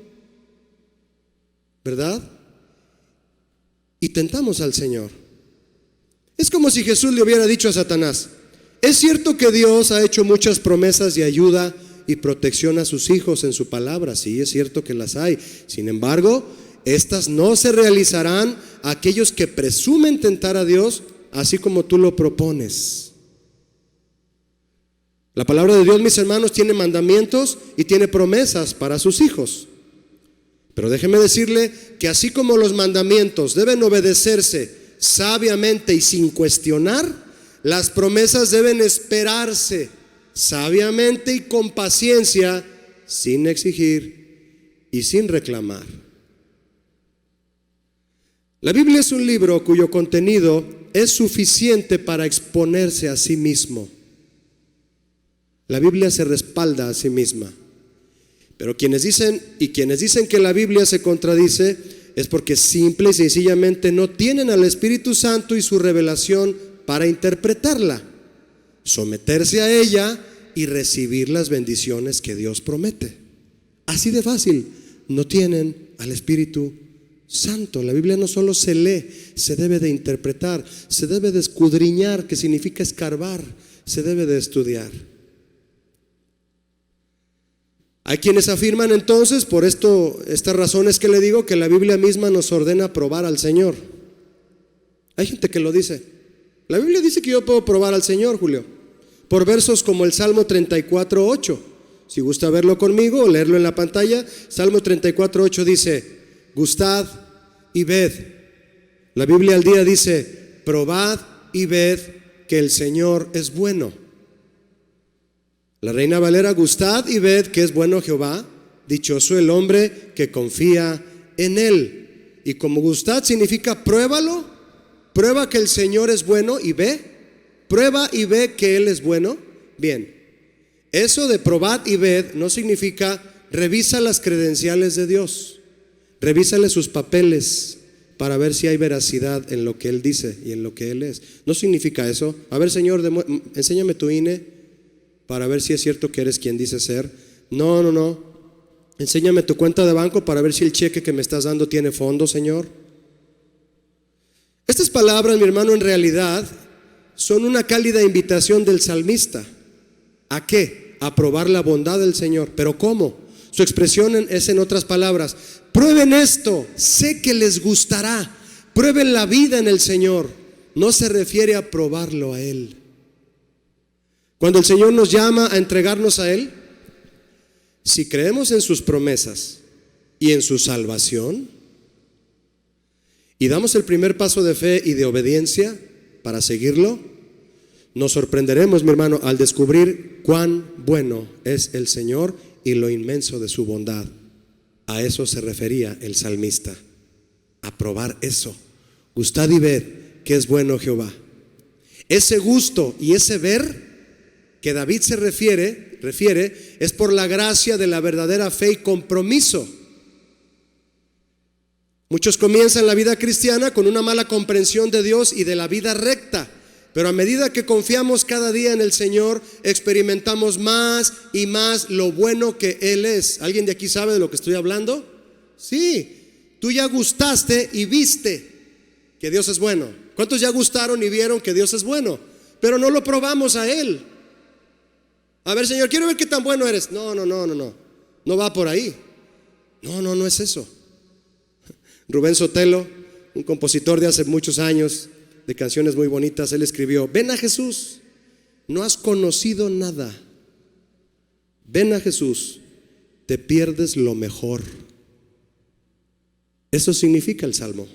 ¿verdad? Y tentamos al Señor. Es como si Jesús le hubiera dicho a Satanás: es cierto que Dios ha hecho muchas promesas de ayuda y protección a sus hijos en su palabra. Sí, es cierto que las hay. Sin embargo, estas no se realizarán a aquellos que presumen tentar a Dios así como tú lo propones. La palabra de Dios, mis hermanos, tiene mandamientos y tiene promesas para sus hijos. Pero déjeme decirle que así como los mandamientos deben obedecerse sabiamente y sin cuestionar, las promesas deben esperarse sabiamente y con paciencia, sin exigir y sin reclamar. La Biblia es un libro cuyo contenido es suficiente para exponerse a sí mismo. La Biblia se respalda a sí misma. Pero quienes dicen que la Biblia se contradice es porque simple y sencillamente no tienen al Espíritu Santo y su revelación para interpretarla, someterse a ella y recibir las bendiciones que Dios promete. Así de fácil, no tienen al Espíritu Santo. La Biblia no solo se lee, se debe de interpretar, se debe de escudriñar, que significa escarbar, se debe de estudiar. Hay quienes afirman entonces, por estas razones que le digo, que la Biblia misma nos ordena probar al Señor. Hay gente que lo dice. La Biblia dice que yo puedo probar al Señor, Julio, por versos como el Salmo 34:8. Si gusta verlo conmigo o leerlo en la pantalla, Salmo 34:8 dice: gustad y ved. La Biblia al día dice: probad y ved que el Señor es bueno. La Reina Valera: gustad y ved que es bueno Jehová, dichoso el hombre que confía en él. Y como gustad significa pruébalo, prueba que el Señor es bueno y ve, prueba y ve que Él es bueno. Bien, eso de probad y ved no significa revisa las credenciales de Dios, revísale sus papeles para ver si hay veracidad en lo que Él dice y en lo que Él es. No significa eso. A ver, Señor, enséñame tu INE para ver si es cierto que eres quien dices ser. No. Enséñame tu cuenta de banco para ver si el cheque que me estás dando tiene fondo, Señor. Estas palabras, mi hermano, en realidad son una cálida invitación del salmista. ¿A qué? A probar la bondad del Señor. ¿Pero cómo? Su expresión es en otras palabras: prueben esto, sé que les gustará. Prueben la vida en el Señor. No se refiere a probarlo a Él. Cuando el Señor nos llama a entregarnos a Él, si creemos en sus promesas y en su salvación, y damos el primer paso de fe y de obediencia para seguirlo, nos sorprenderemos, mi hermano, al descubrir cuán bueno es el Señor y lo inmenso de su bondad. A eso se refería el salmista, a probar eso. Gustad y ved que es bueno Jehová. Ese gusto y ese ver que David se refiere es por la gracia de la verdadera fe y compromiso. Muchos comienzan la vida cristiana con una mala comprensión de Dios y de la vida recta, pero a medida que confiamos cada día en el Señor, experimentamos más y más lo bueno que Él es. ¿Alguien de aquí sabe de lo que estoy hablando? Sí, tú ya gustaste y viste que Dios es bueno. ¿Cuántos ya gustaron y vieron que Dios es bueno? Pero no lo probamos a Él. A ver, Señor, quiero ver qué tan bueno eres. No va por ahí. No es eso. Rubén Sotelo, un compositor de hace muchos años, de canciones muy bonitas, él escribió: ven a Jesús, no has conocido nada. Ven a Jesús, te pierdes lo mejor. Eso significa el Salmo.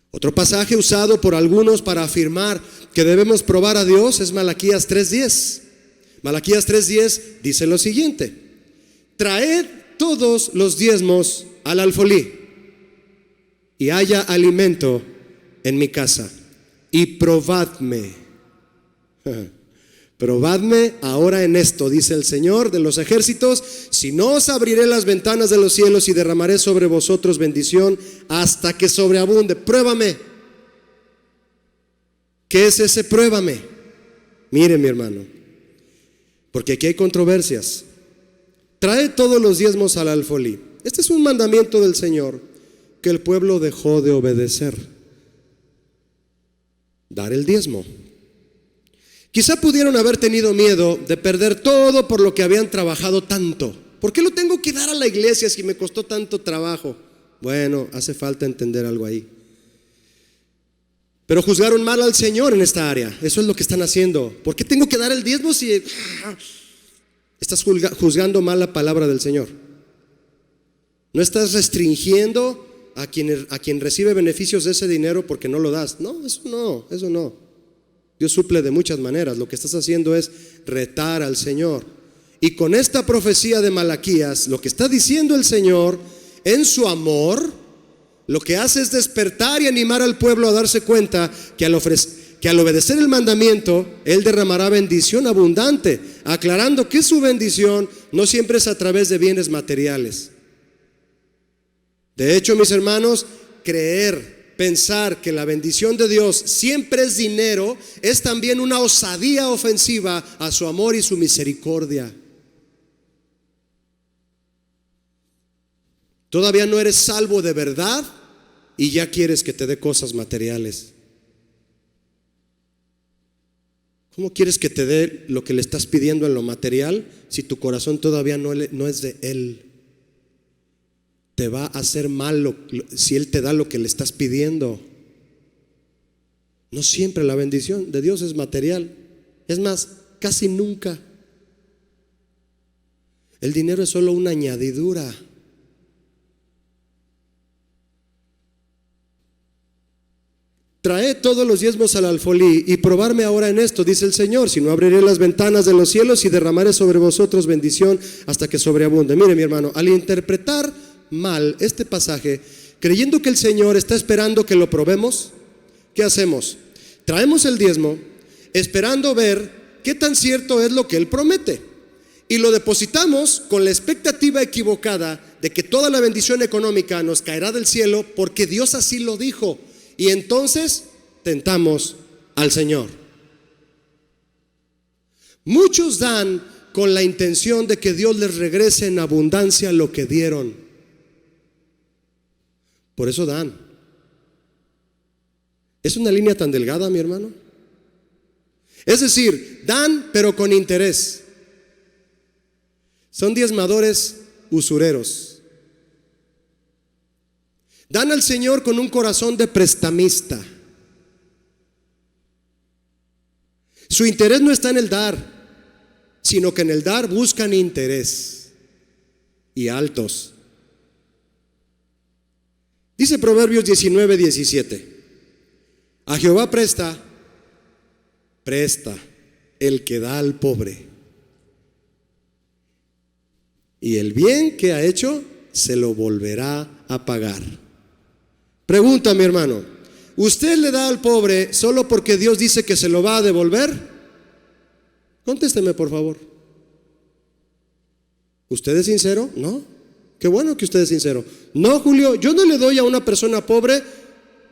Otro pasaje usado por algunos para afirmar que debemos probar a Dios es Malaquías 3:10. Malaquías 3:10 dice lo siguiente: traed todos los diezmos al alfolí y haya alimento en mi casa, y probadme. Probadme ahora en esto, dice el Señor de los ejércitos, si no os abriré las ventanas de los cielos y derramaré sobre vosotros bendición hasta que sobreabunde. Pruébame. ¿Qué es ese pruébame? Mire, mi hermano, porque aquí hay controversias. Trae todos los diezmos al alfolí. Este es un mandamiento del Señor que el pueblo dejó de obedecer. Dar el diezmo. Quizá pudieron haber tenido miedo de perder todo por lo que habían trabajado tanto. ¿Por qué lo tengo que dar a la iglesia si me costó tanto trabajo? Bueno, hace falta entender algo ahí. Pero juzgaron mal al Señor en esta área. Eso es lo que están haciendo. ¿Por qué tengo que dar el diezmo si estás juzgando mal la palabra del Señor? No estás restringiendo a quien recibe beneficios de ese dinero porque no lo das. No, eso no. Dios suple de muchas maneras. Lo que estás haciendo es retar al Señor. Y con esta profecía de Malaquías, lo que está diciendo el Señor en su amor, lo que hace es despertar y animar al pueblo a darse cuenta que al obedecer el mandamiento, Él derramará bendición abundante, aclarando que su bendición no siempre es a través de bienes materiales. De hecho, mis hermanos, pensar que la bendición de Dios siempre es dinero, es también una osadía ofensiva a su amor y su misericordia. Todavía no eres salvo de verdad y ya quieres que te dé cosas materiales. ¿Cómo quieres que te dé lo que le estás pidiendo en lo material si tu corazón todavía no es de Él? Te va a hacer mal si Él te da lo que le estás pidiendo. No siempre la bendición de Dios es material. Es más, casi nunca. El dinero es solo una añadidura. Traed todos los diezmos al alfolí y probarme ahora en esto, dice el Señor, si no abriré las ventanas de los cielos y derramaré sobre vosotros bendición hasta que sobreabunde. Mire, mi hermano, al interpretar mal este pasaje, creyendo que el Señor está esperando que lo probemos, ¿qué hacemos? Traemos el diezmo esperando ver qué tan cierto es lo que Él promete y lo depositamos con la expectativa equivocada de que toda la bendición económica nos caerá del cielo porque Dios así lo dijo, y entonces tentamos al Señor. Muchos dan con la intención de que Dios les regrese en abundancia lo que dieron. Por eso dan. ¿Es una línea tan delgada, mi hermano? Es decir, dan pero con interés. Son diezmadores usureros. Dan al Señor con un corazón de prestamista. Su interés no está en el dar, sino que en el dar buscan interés y altos. Dice Proverbios 19:17: a Jehová presta el que da al pobre, y el bien que ha hecho se lo volverá a pagar. Pregunta, mi hermano, ¿usted le da al pobre solo porque Dios dice que se lo va a devolver? Contésteme, por favor. ¿Usted es sincero? No. Qué bueno que usted es sincero. No, Julio, yo no le doy a una persona pobre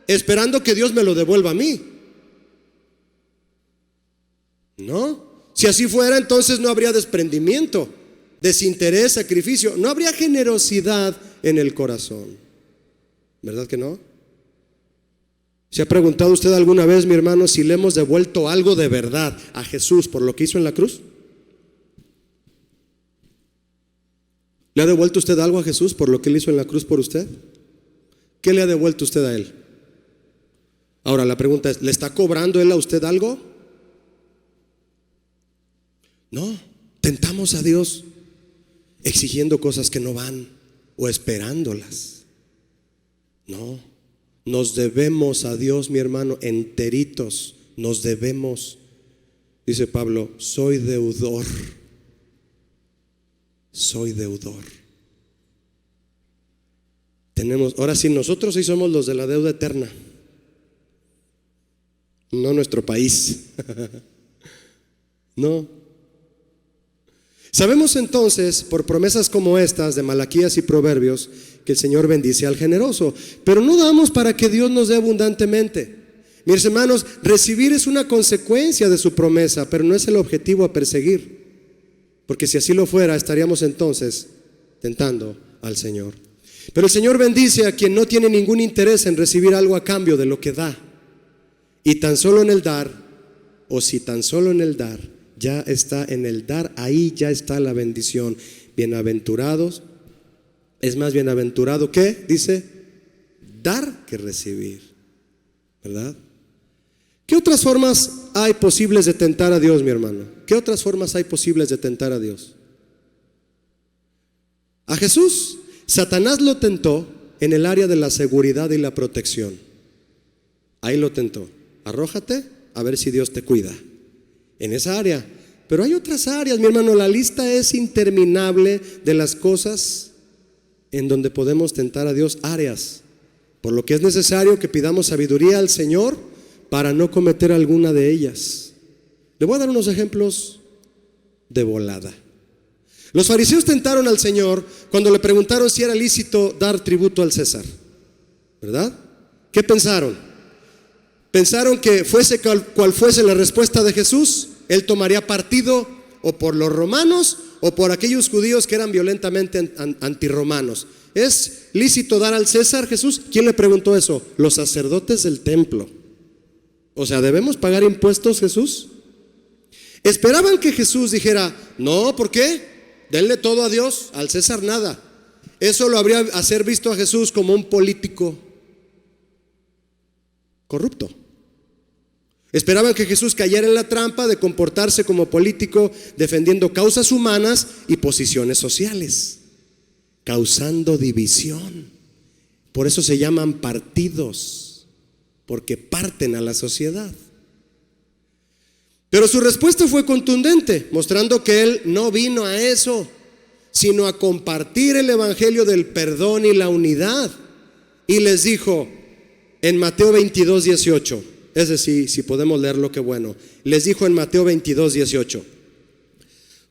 esperando que Dios me lo devuelva a mí. No. Si así fuera, entonces no habría desprendimiento, desinterés, sacrificio. No habría generosidad en el corazón. ¿Verdad que no? ¿Se ha preguntado usted alguna vez, mi hermano, si le hemos devuelto algo de verdad a Jesús por lo que hizo en la cruz? ¿Le ha devuelto usted algo a Jesús por lo que él hizo en la cruz por usted? ¿Qué le ha devuelto usted a él? Ahora la pregunta es, ¿le está cobrando él a usted algo? No, tentamos a Dios exigiendo cosas que no van o esperándolas. No, nos debemos a Dios, mi hermano, enteritos, nos debemos. Dice Pablo, soy deudor. Soy deudor. Ahora sí, nosotros sí somos los de la deuda eterna, no nuestro país. No. Sabemos entonces, por promesas como estas de Malaquías y Proverbios, que el Señor bendice al generoso, pero no damos para que Dios nos dé abundantemente. Mis hermanos, recibir es una consecuencia de su promesa, pero no es el objetivo a perseguir, porque si así lo fuera, estaríamos entonces tentando al Señor. Pero el Señor bendice a quien no tiene ningún interés en recibir algo a cambio de lo que da. Y tan solo en el dar, o si tan solo en el dar, ya está en el dar, ahí ya está la bendición. Bienaventurados, es más bienaventurado que, dice, dar que recibir, ¿verdad? ¿Qué otras formas hay posibles de tentar a Dios, mi hermano? ¿Qué otras formas hay posibles de tentar a Dios? A Jesús, Satanás lo tentó en el área de la seguridad y la protección. Ahí lo tentó. Arrójate a ver si Dios te cuida. En esa área. Pero hay otras áreas, mi hermano. La lista es interminable de las cosas en donde podemos tentar a Dios. Áreas. Por lo que es necesario que pidamos sabiduría al Señor para no cometer alguna de ellas. Le voy a dar unos ejemplos de volada. Los fariseos tentaron al Señor cuando le preguntaron si era lícito dar tributo al César, ¿verdad? ¿Qué pensaron? Pensaron que fuese cual fuese la respuesta de Jesús, él tomaría partido o por los romanos o por aquellos judíos que eran violentamente antirromanos. ¿Es lícito dar al César, Jesús? ¿Quién le preguntó eso? Los sacerdotes del templo. O sea, ¿debemos pagar impuestos, Jesús? Esperaban que Jesús dijera, no, ¿por qué? Denle todo a Dios, al César nada. Eso lo habría hacer visto a Jesús como un político corrupto. Esperaban que Jesús cayera en la trampa de comportarse como político, defendiendo causas humanas y posiciones sociales, causando división. Por eso se llaman partidos, porque parten a la sociedad. Pero su respuesta fue contundente, mostrando que él no vino a eso, sino a compartir el evangelio del perdón y la unidad. Y les dijo en Mateo 22:18, es decir, si podemos leerlo, qué bueno. Les dijo en Mateo 22:18,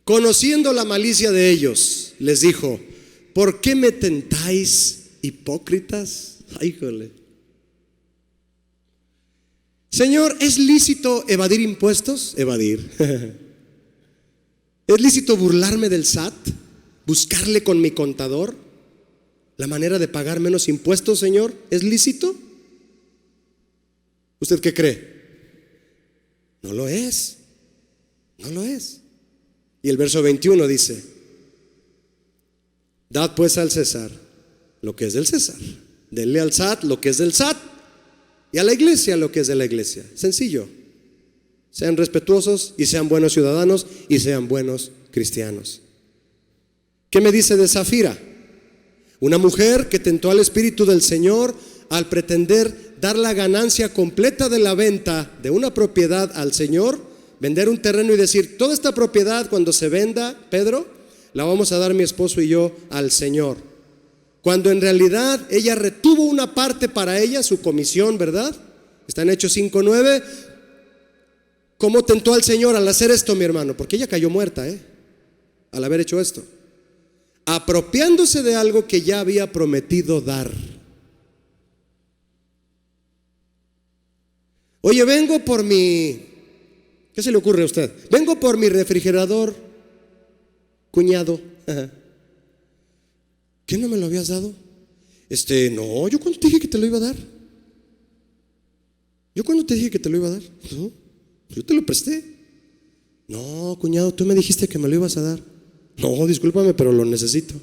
conociendo la malicia de ellos, les dijo, ¿por qué me tentáis, hipócritas? Ay, híjole. Señor, ¿es lícito evadir impuestos? Evadir. ¿Es lícito burlarme del SAT? ¿Buscarle con mi contador la manera de pagar menos impuestos, Señor? ¿Es lícito? ¿Usted qué cree? No lo es. No lo es. Y el verso 21 dice, dad pues al César lo que es del César. Denle al SAT lo que es del SAT. Y a la iglesia lo que es de la iglesia. Sencillo. Sean respetuosos y sean buenos ciudadanos y sean buenos cristianos. ¿Qué me dice de Zafira? Una mujer que tentó al Espíritu del Señor al pretender dar la ganancia completa de la venta de una propiedad al Señor, vender un terreno y decir, toda esta propiedad cuando se venda, Pedro, la vamos a dar mi esposo y yo al Señor. Cuando en realidad ella retuvo una parte para ella, su comisión, ¿verdad? Está en Hechos 5:9. ¿Cómo tentó al Señor al hacer esto, mi hermano? Porque ella cayó muerta, al haber hecho esto. Apropiándose de algo que ya había prometido dar. Oye, vengo por mi... ¿Qué se le ocurre a usted? Vengo por mi refrigerador, cuñado. ¿Qué no me lo habías dado? No, yo cuando te dije que te lo iba a dar. Yo cuando te dije que te lo iba a dar. No, yo te lo presté. No, cuñado, tú me dijiste que me lo ibas a dar. No, discúlpame, pero lo necesito.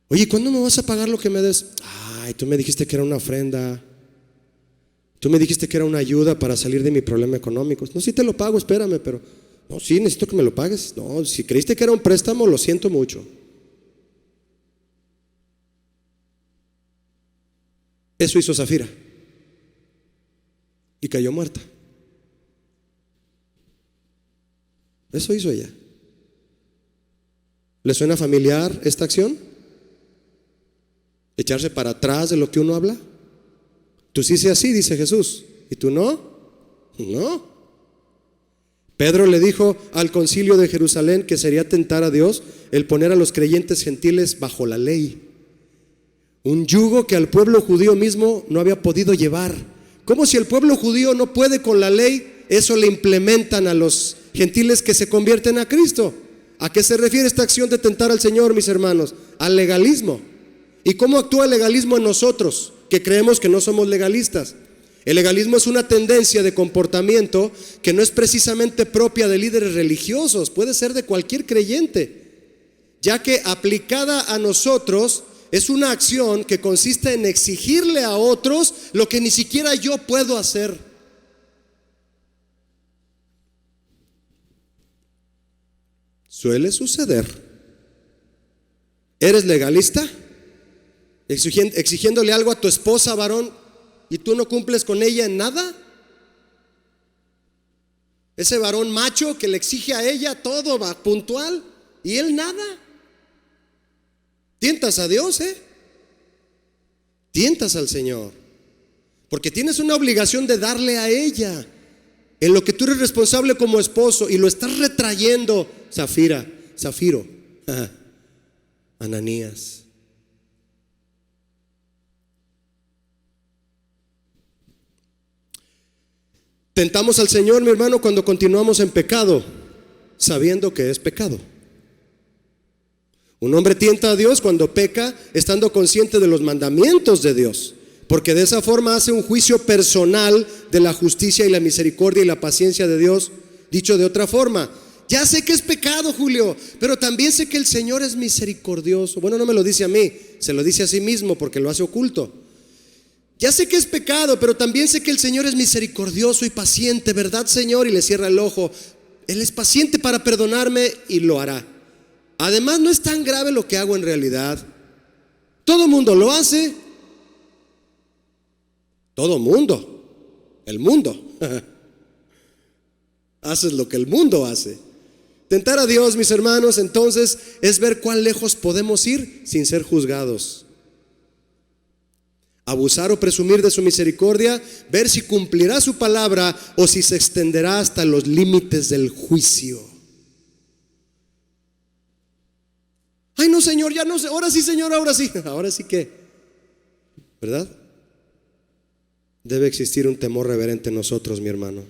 Oye, ¿cuándo me vas a pagar lo que me des? Ay, tú me dijiste que era una ofrenda. Tú me dijiste que era una ayuda para salir de mi problema económico. No, sí te lo pago, espérame, pero no, sí, necesito que me lo pagues. No, si creíste que era un préstamo, lo siento mucho. Eso hizo Zafira y cayó muerta. Eso hizo ella. ¿Le suena familiar esta acción? ¿Echarse para atrás de lo que uno habla? Tú sí sé así, dice Jesús, ¿y tú no? No. Pedro le dijo al concilio de Jerusalén que sería tentar a Dios el poner a los creyentes gentiles bajo la ley, un yugo que al pueblo judío mismo no había podido llevar. Como si el pueblo judío no puede con la ley, eso le implementan a los gentiles que se convierten a Cristo. ¿A qué se refiere esta acción de tentar al Señor, mis hermanos? Al legalismo. ¿Y cómo actúa el legalismo en nosotros, que creemos que no somos legalistas? El legalismo es una tendencia de comportamiento que no es precisamente propia de líderes religiosos, puede ser de cualquier creyente, ya que aplicada a nosotros es una acción que consiste en exigirle a otros lo que ni siquiera yo puedo hacer. Suele suceder. ¿Eres legalista? Exigiéndole algo a tu esposa, varón, y tú no cumples con ella en nada. Ese varón macho que le exige a ella todo va puntual y él nada. Tientas a Dios, tientas al Señor, porque tienes una obligación de darle a ella en lo que tú eres responsable como esposo, y lo estás retrayendo. Zafiro, Ananías. Tentamos al Señor, mi hermano, cuando continuamos en pecado, sabiendo que es pecado. Un hombre tienta a Dios cuando peca, estando consciente de los mandamientos de Dios, porque de esa forma hace un juicio personal de la justicia y la misericordia y la paciencia de Dios. Dicho de otra forma, ya sé que es pecado, Julio, pero también sé que el Señor es misericordioso. Bueno, no me lo dice a mí, se lo dice a sí mismo porque lo hace oculto. Ya sé que es pecado, pero también sé que el Señor es misericordioso y paciente, ¿verdad, Señor? Y le cierra el ojo. Él es paciente para perdonarme y lo hará. Además, no es tan grave lo que hago en realidad. Todo mundo lo hace. Todo mundo. El mundo. Haces lo que el mundo hace. Tentar a Dios, mis hermanos, entonces es ver cuán lejos podemos ir sin ser juzgados. Abusar o presumir de su misericordia, ver si cumplirá su palabra o si se extenderá hasta los límites del juicio. Ay, no, Señor, ya no sé. Ahora sí, Señor, ahora sí. Ahora sí que, ¿verdad? Debe existir un temor reverente en nosotros, mi hermano.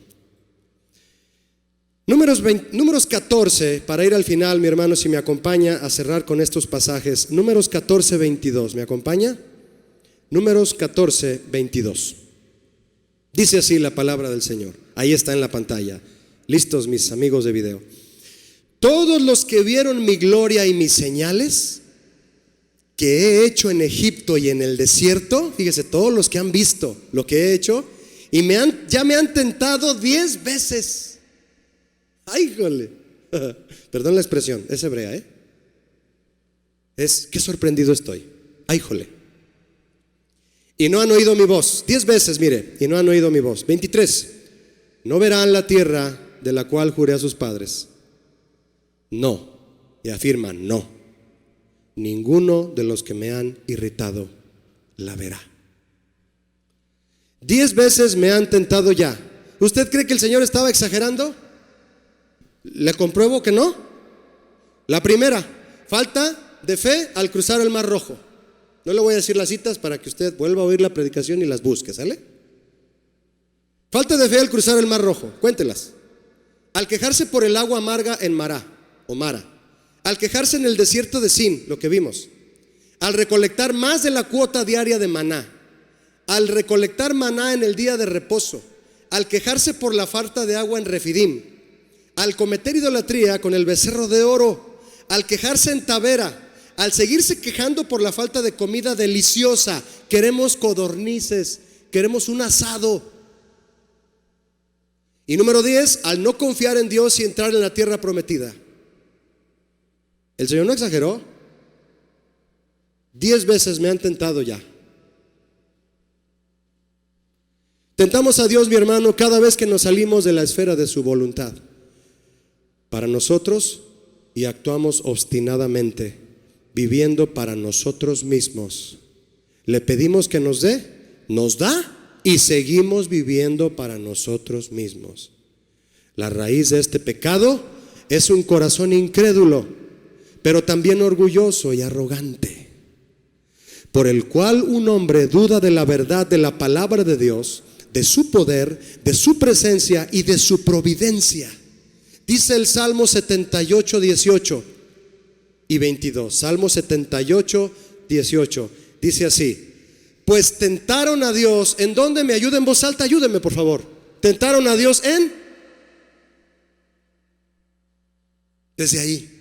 Números 14, para ir al final, mi hermano, si me acompaña a cerrar con estos pasajes. Números 14, 22, ¿me acompaña? Números 14, 22. Dice así la palabra del Señor. Ahí está en la pantalla. Listos, mis amigos de video. Todos los que vieron mi gloria y mis señales que he hecho en Egipto y en el desierto, fíjese, todos los que han visto lo que he hecho y ya me han tentado 10 veces. ¡Ay, jole! Perdón la expresión, es hebrea, qué sorprendido estoy. ¡Ay, jole! Y no han oído mi voz. 10 veces, mire, y no han oído mi voz. 23. No verán la tierra de la cual juré a sus padres. No. Y afirman, no. Ninguno de los que me han irritado la verá. 10 veces me han tentado ya. ¿Usted cree que el Señor estaba exagerando? Le compruebo que no. La primera, falta de fe al cruzar el Mar Rojo. No le voy a decir las citas para que usted vuelva a oír la predicación y las busque, ¿sale? Falta de fe al cruzar el Mar Rojo, cuéntelas. Al quejarse por el agua amarga en Mará o Mara. Al quejarse en el desierto de Sin, lo que vimos. Al recolectar más de la cuota diaria de maná. Al recolectar maná en el día de reposo. Al quejarse por la falta de agua en Refidim. Al cometer idolatría con el becerro de oro. Al quejarse en Tabera. Al seguirse quejando por la falta de comida deliciosa. Queremos codornices, queremos un asado. Y número 10, al no confiar en Dios y entrar en la tierra prometida. El Señor no exageró. 10 veces me han tentado ya. Tentamos a Dios, mi hermano, cada vez que nos salimos de la esfera de su voluntad para nosotros y actuamos obstinadamente, viviendo para nosotros mismos. Le pedimos que nos dé, nos da y seguimos viviendo para nosotros mismos. La raíz de este pecado es un corazón incrédulo, pero también orgulloso y arrogante, por el cual un hombre duda de la verdad de la palabra de Dios, de su poder, de su presencia y de su providencia. Dice el Salmo 78, 18 y 22. Salmo 78, 18. Dice así: pues tentaron a Dios. ¿En dónde? Me ayuda en voz alta, ayúdenme por favor. Tentaron a Dios en... Desde ahí.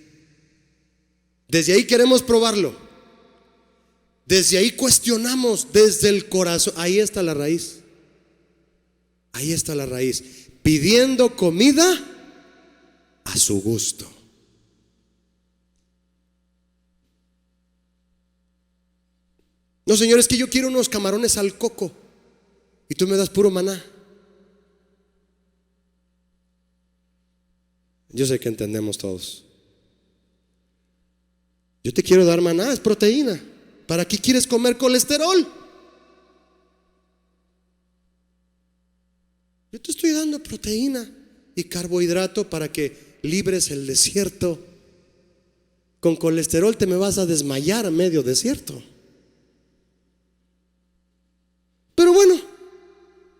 Desde ahí queremos probarlo. Desde ahí cuestionamos, desde el corazón. Ahí está la raíz. Ahí está la raíz. Pidiendo comida a su gusto. No, Señor, es que yo quiero unos camarones al coco y tú me das puro maná. Yo sé que entendemos todos. Yo te quiero dar maná, es proteína. ¿Para qué quieres comer colesterol? Yo te estoy dando proteína y carbohidrato para que libres el desierto. Con colesterol te me vas a desmayar a medio desierto. Pero bueno,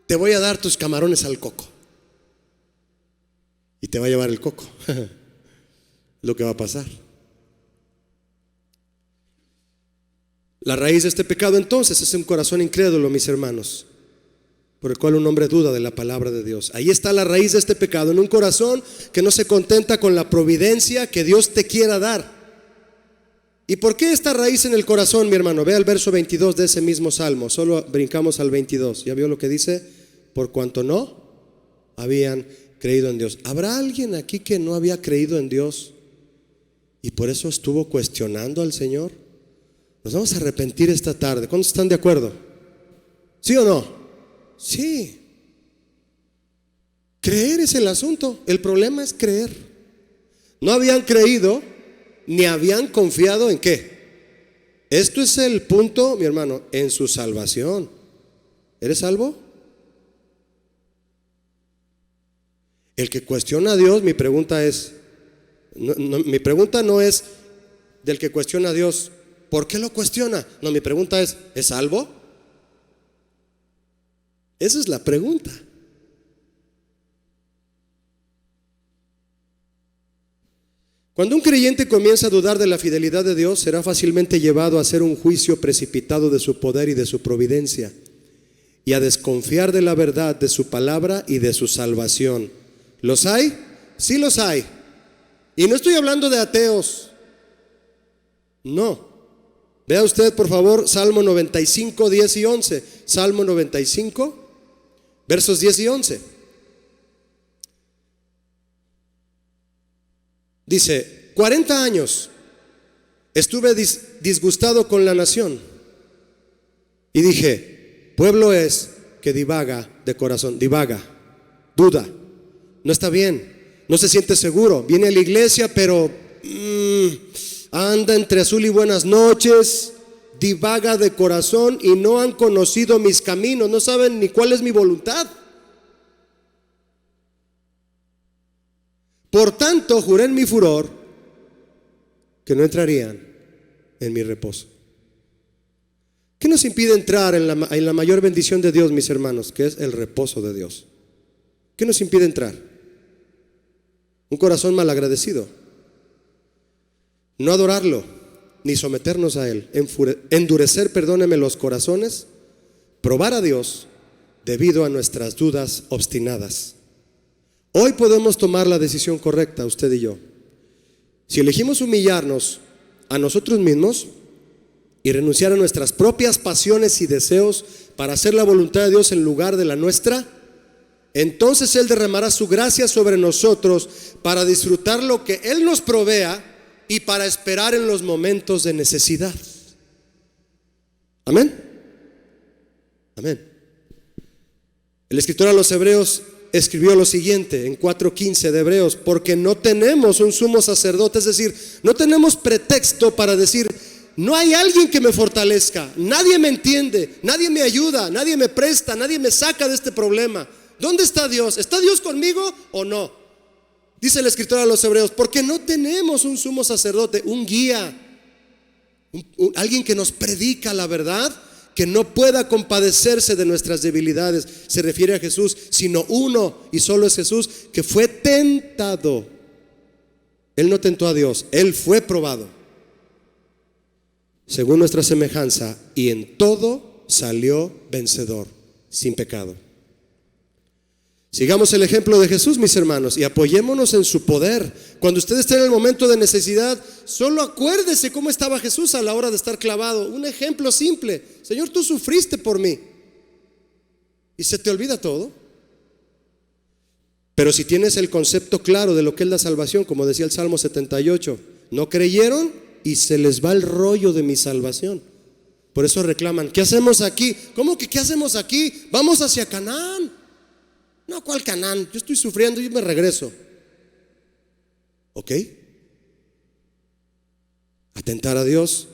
te voy a dar tus camarones al coco. Y te va a llevar el coco. Lo que va a pasar. La raíz de este pecado entonces es un corazón incrédulo, mis hermanos, por el cual un hombre duda de la palabra de Dios. Ahí está la raíz de este pecado, en un corazón que no se contenta con la providencia que Dios te quiera dar. ¿Y por qué esta raíz en el corazón, mi hermano? Vea el verso 22 de ese mismo salmo. Solo brincamos al 22. ¿Ya vio lo que dice? Por cuanto no habían creído en Dios. ¿Habrá alguien aquí que no había creído en Dios y por eso estuvo cuestionando al Señor? Nos vamos a arrepentir esta tarde. ¿Cuántos están de acuerdo? ¿Sí o no? Sí. Creer es el asunto. El problema es creer. No habían creído ni habían confiado en qué. Esto es el punto, mi hermano, en su salvación. ¿Eres salvo? El que cuestiona a Dios, mi pregunta es, mi pregunta no es del que cuestiona a Dios, ¿por qué lo cuestiona? No, mi pregunta ¿es salvo? Esa es la pregunta. Cuando un creyente comienza a dudar de la fidelidad de Dios, será fácilmente llevado a hacer un juicio precipitado de su poder y de su providencia, y a desconfiar de la verdad de su palabra y de su salvación. ¿Los hay? Sí los hay. Y no estoy hablando de ateos. No. Vea usted por favor Salmo 95, 10 y 11. Salmo 95, versos 10 y 11. Dice: 40 años estuve disgustado con la nación y dije, pueblo es que divaga de corazón, divaga, duda, no está bien, no se siente seguro, viene a la iglesia pero anda entre azul y buenas noches, divaga de corazón y no han conocido mis caminos, no saben ni cuál es mi voluntad. Por tanto, juré en mi furor que no entrarían en mi reposo. ¿Qué nos impide entrar en la mayor bendición de Dios, mis hermanos? Que es el reposo de Dios. ¿Qué nos impide entrar? Un corazón malagradecido. No adorarlo, ni someternos a Él. Endurecer, perdóneme, los corazones. Probar a Dios debido a nuestras dudas obstinadas. Hoy podemos tomar la decisión correcta, usted y yo. Si elegimos humillarnos a nosotros mismos y renunciar a nuestras propias pasiones y deseos para hacer la voluntad de Dios en lugar de la nuestra, entonces Él derramará su gracia sobre nosotros para disfrutar lo que Él nos provea y para esperar en los momentos de necesidad. Amén. Amén. El escritor a los Hebreos escribió lo siguiente en 4:15 de Hebreos: porque no tenemos un sumo sacerdote, es decir, no tenemos pretexto para decir, no hay alguien que me fortalezca, nadie me entiende, nadie me ayuda, nadie me presta, nadie me saca de este problema. ¿Dónde está Dios? ¿Está Dios conmigo o no? Dice el escritor a los Hebreos, porque no tenemos un sumo sacerdote, un guía, alguien que nos predica la verdad, que no pueda compadecerse de nuestras debilidades. Se refiere a Jesús, sino uno, y solo es Jesús, que fue tentado. Él no tentó a Dios, Él fue probado según nuestra semejanza, y en todo salió vencedor, sin pecado. Sigamos el ejemplo de Jesús, mis hermanos, y apoyémonos en su poder. Cuando usted esté en el momento de necesidad, solo acuérdese cómo estaba Jesús a la hora de estar clavado. Un ejemplo simple: Señor, tú sufriste por mí. ¿Y se te olvida todo? Pero si tienes el concepto claro de lo que es la salvación, como decía el Salmo 78, no creyeron y se les va el rollo de mi salvación. Por eso reclaman, ¿qué hacemos aquí? ¿Cómo que qué hacemos aquí? Vamos hacia Canaán. No, ¿cuál Canaán? Yo estoy sufriendo y me regreso. ¿Ok? Atentar a Dios,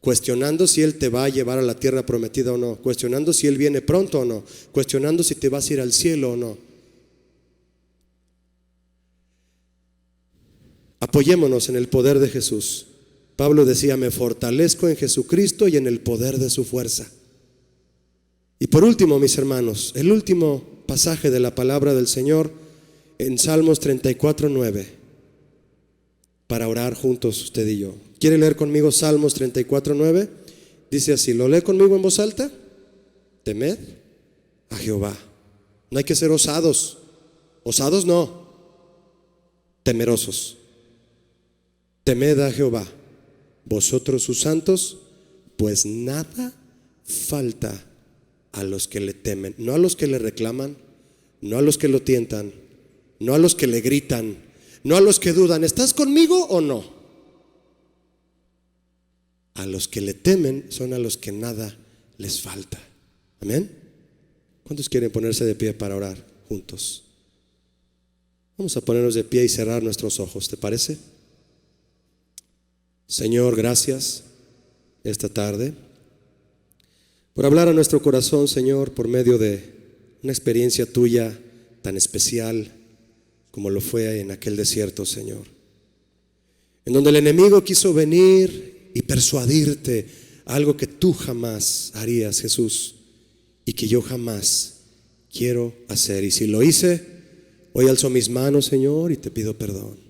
cuestionando si Él te va a llevar a la tierra prometida o no, cuestionando si Él viene pronto o no, cuestionando si te vas a ir al cielo o no. Apoyémonos en el poder de Jesús. Pablo decía, me fortalezco en Jesucristo y en el poder de su fuerza. Y por último, mis hermanos, el último pasaje de la palabra del Señor en Salmos 34:9, para orar juntos usted y yo. ¿Quiere leer conmigo Salmos 34:9? Dice así, ¿lo lee conmigo en voz alta? Temed a Jehová. No hay que ser osados. Osados no, temerosos. Temed a Jehová, vosotros sus santos, pues nada falta a los que le temen. No a los que le reclaman, no a los que lo tientan, no a los que le gritan, no a los que dudan, ¿estás conmigo o no? A los que le temen son a los que nada les falta. Amén. ¿Cuántos quieren ponerse de pie para orar juntos? Vamos a ponernos de pie y cerrar nuestros ojos, ¿te parece? Señor, gracias esta tarde por hablar a nuestro corazón, Señor, por medio de una experiencia tuya tan especial como lo fue en aquel desierto, Señor, en donde el enemigo quiso venir y persuadirte algo que tú jamás harías, Jesús, y que yo jamás quiero hacer. Y si lo hice, hoy alzo mis manos, Señor, y te pido perdón.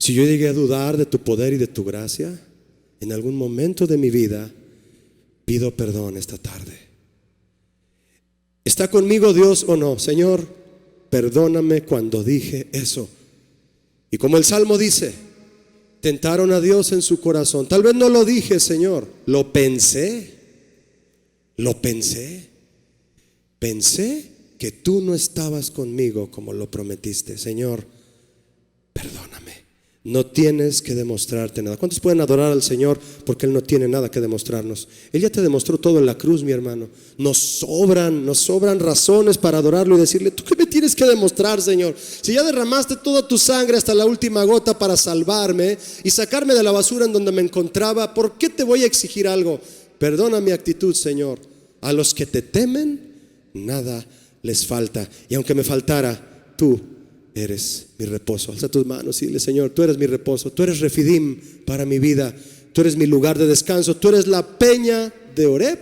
Si yo llegué a dudar de tu poder y de tu gracia en algún momento de mi vida, pido perdón esta tarde. ¿Está conmigo Dios o no? Señor, perdóname cuando dije eso. Y como el Salmo dice, tentaron a Dios en su corazón. Tal vez no lo dije, Señor, lo pensé. Pensé que tú no estabas conmigo como lo prometiste. Señor, perdóname. No tienes que demostrarte nada. ¿Cuántos pueden adorar al Señor porque Él no tiene nada que demostrarnos? Él ya te demostró todo en la cruz, mi hermano. Nos sobran razones para adorarlo y decirle, ¿tú qué me tienes que demostrar, Señor? Si ya derramaste toda tu sangre hasta la última gota para salvarme y sacarme de la basura en donde me encontraba, ¿por qué te voy a exigir algo? Perdona mi actitud, Señor. A los que te temen, nada les falta. Y aunque me faltara, tú eres mi reposo. Alza tus manos y dile: Señor, tú eres mi reposo, tú eres Refidim para mi vida, tú eres mi lugar de descanso, tú eres la peña de Oreb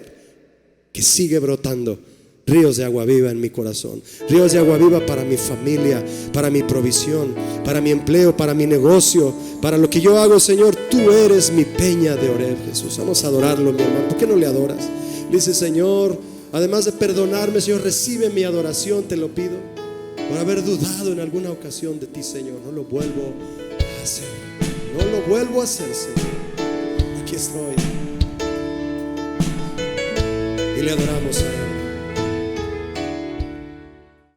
que sigue brotando ríos de agua viva en mi corazón, ríos de agua viva para mi familia, para mi provisión, para mi empleo, para mi negocio, para lo que yo hago. Señor, tú eres mi peña de Oreb. Jesús, vamos a adorarlo, mi hermano. ¿Por qué no le adoras? Dice: Señor, además de perdonarme, Señor, recibe mi adoración, te lo pido, por haber dudado en alguna ocasión de ti, Señor. No lo vuelvo a hacer, no lo vuelvo a hacer, Señor. Aquí estoy y le adoramos a Él.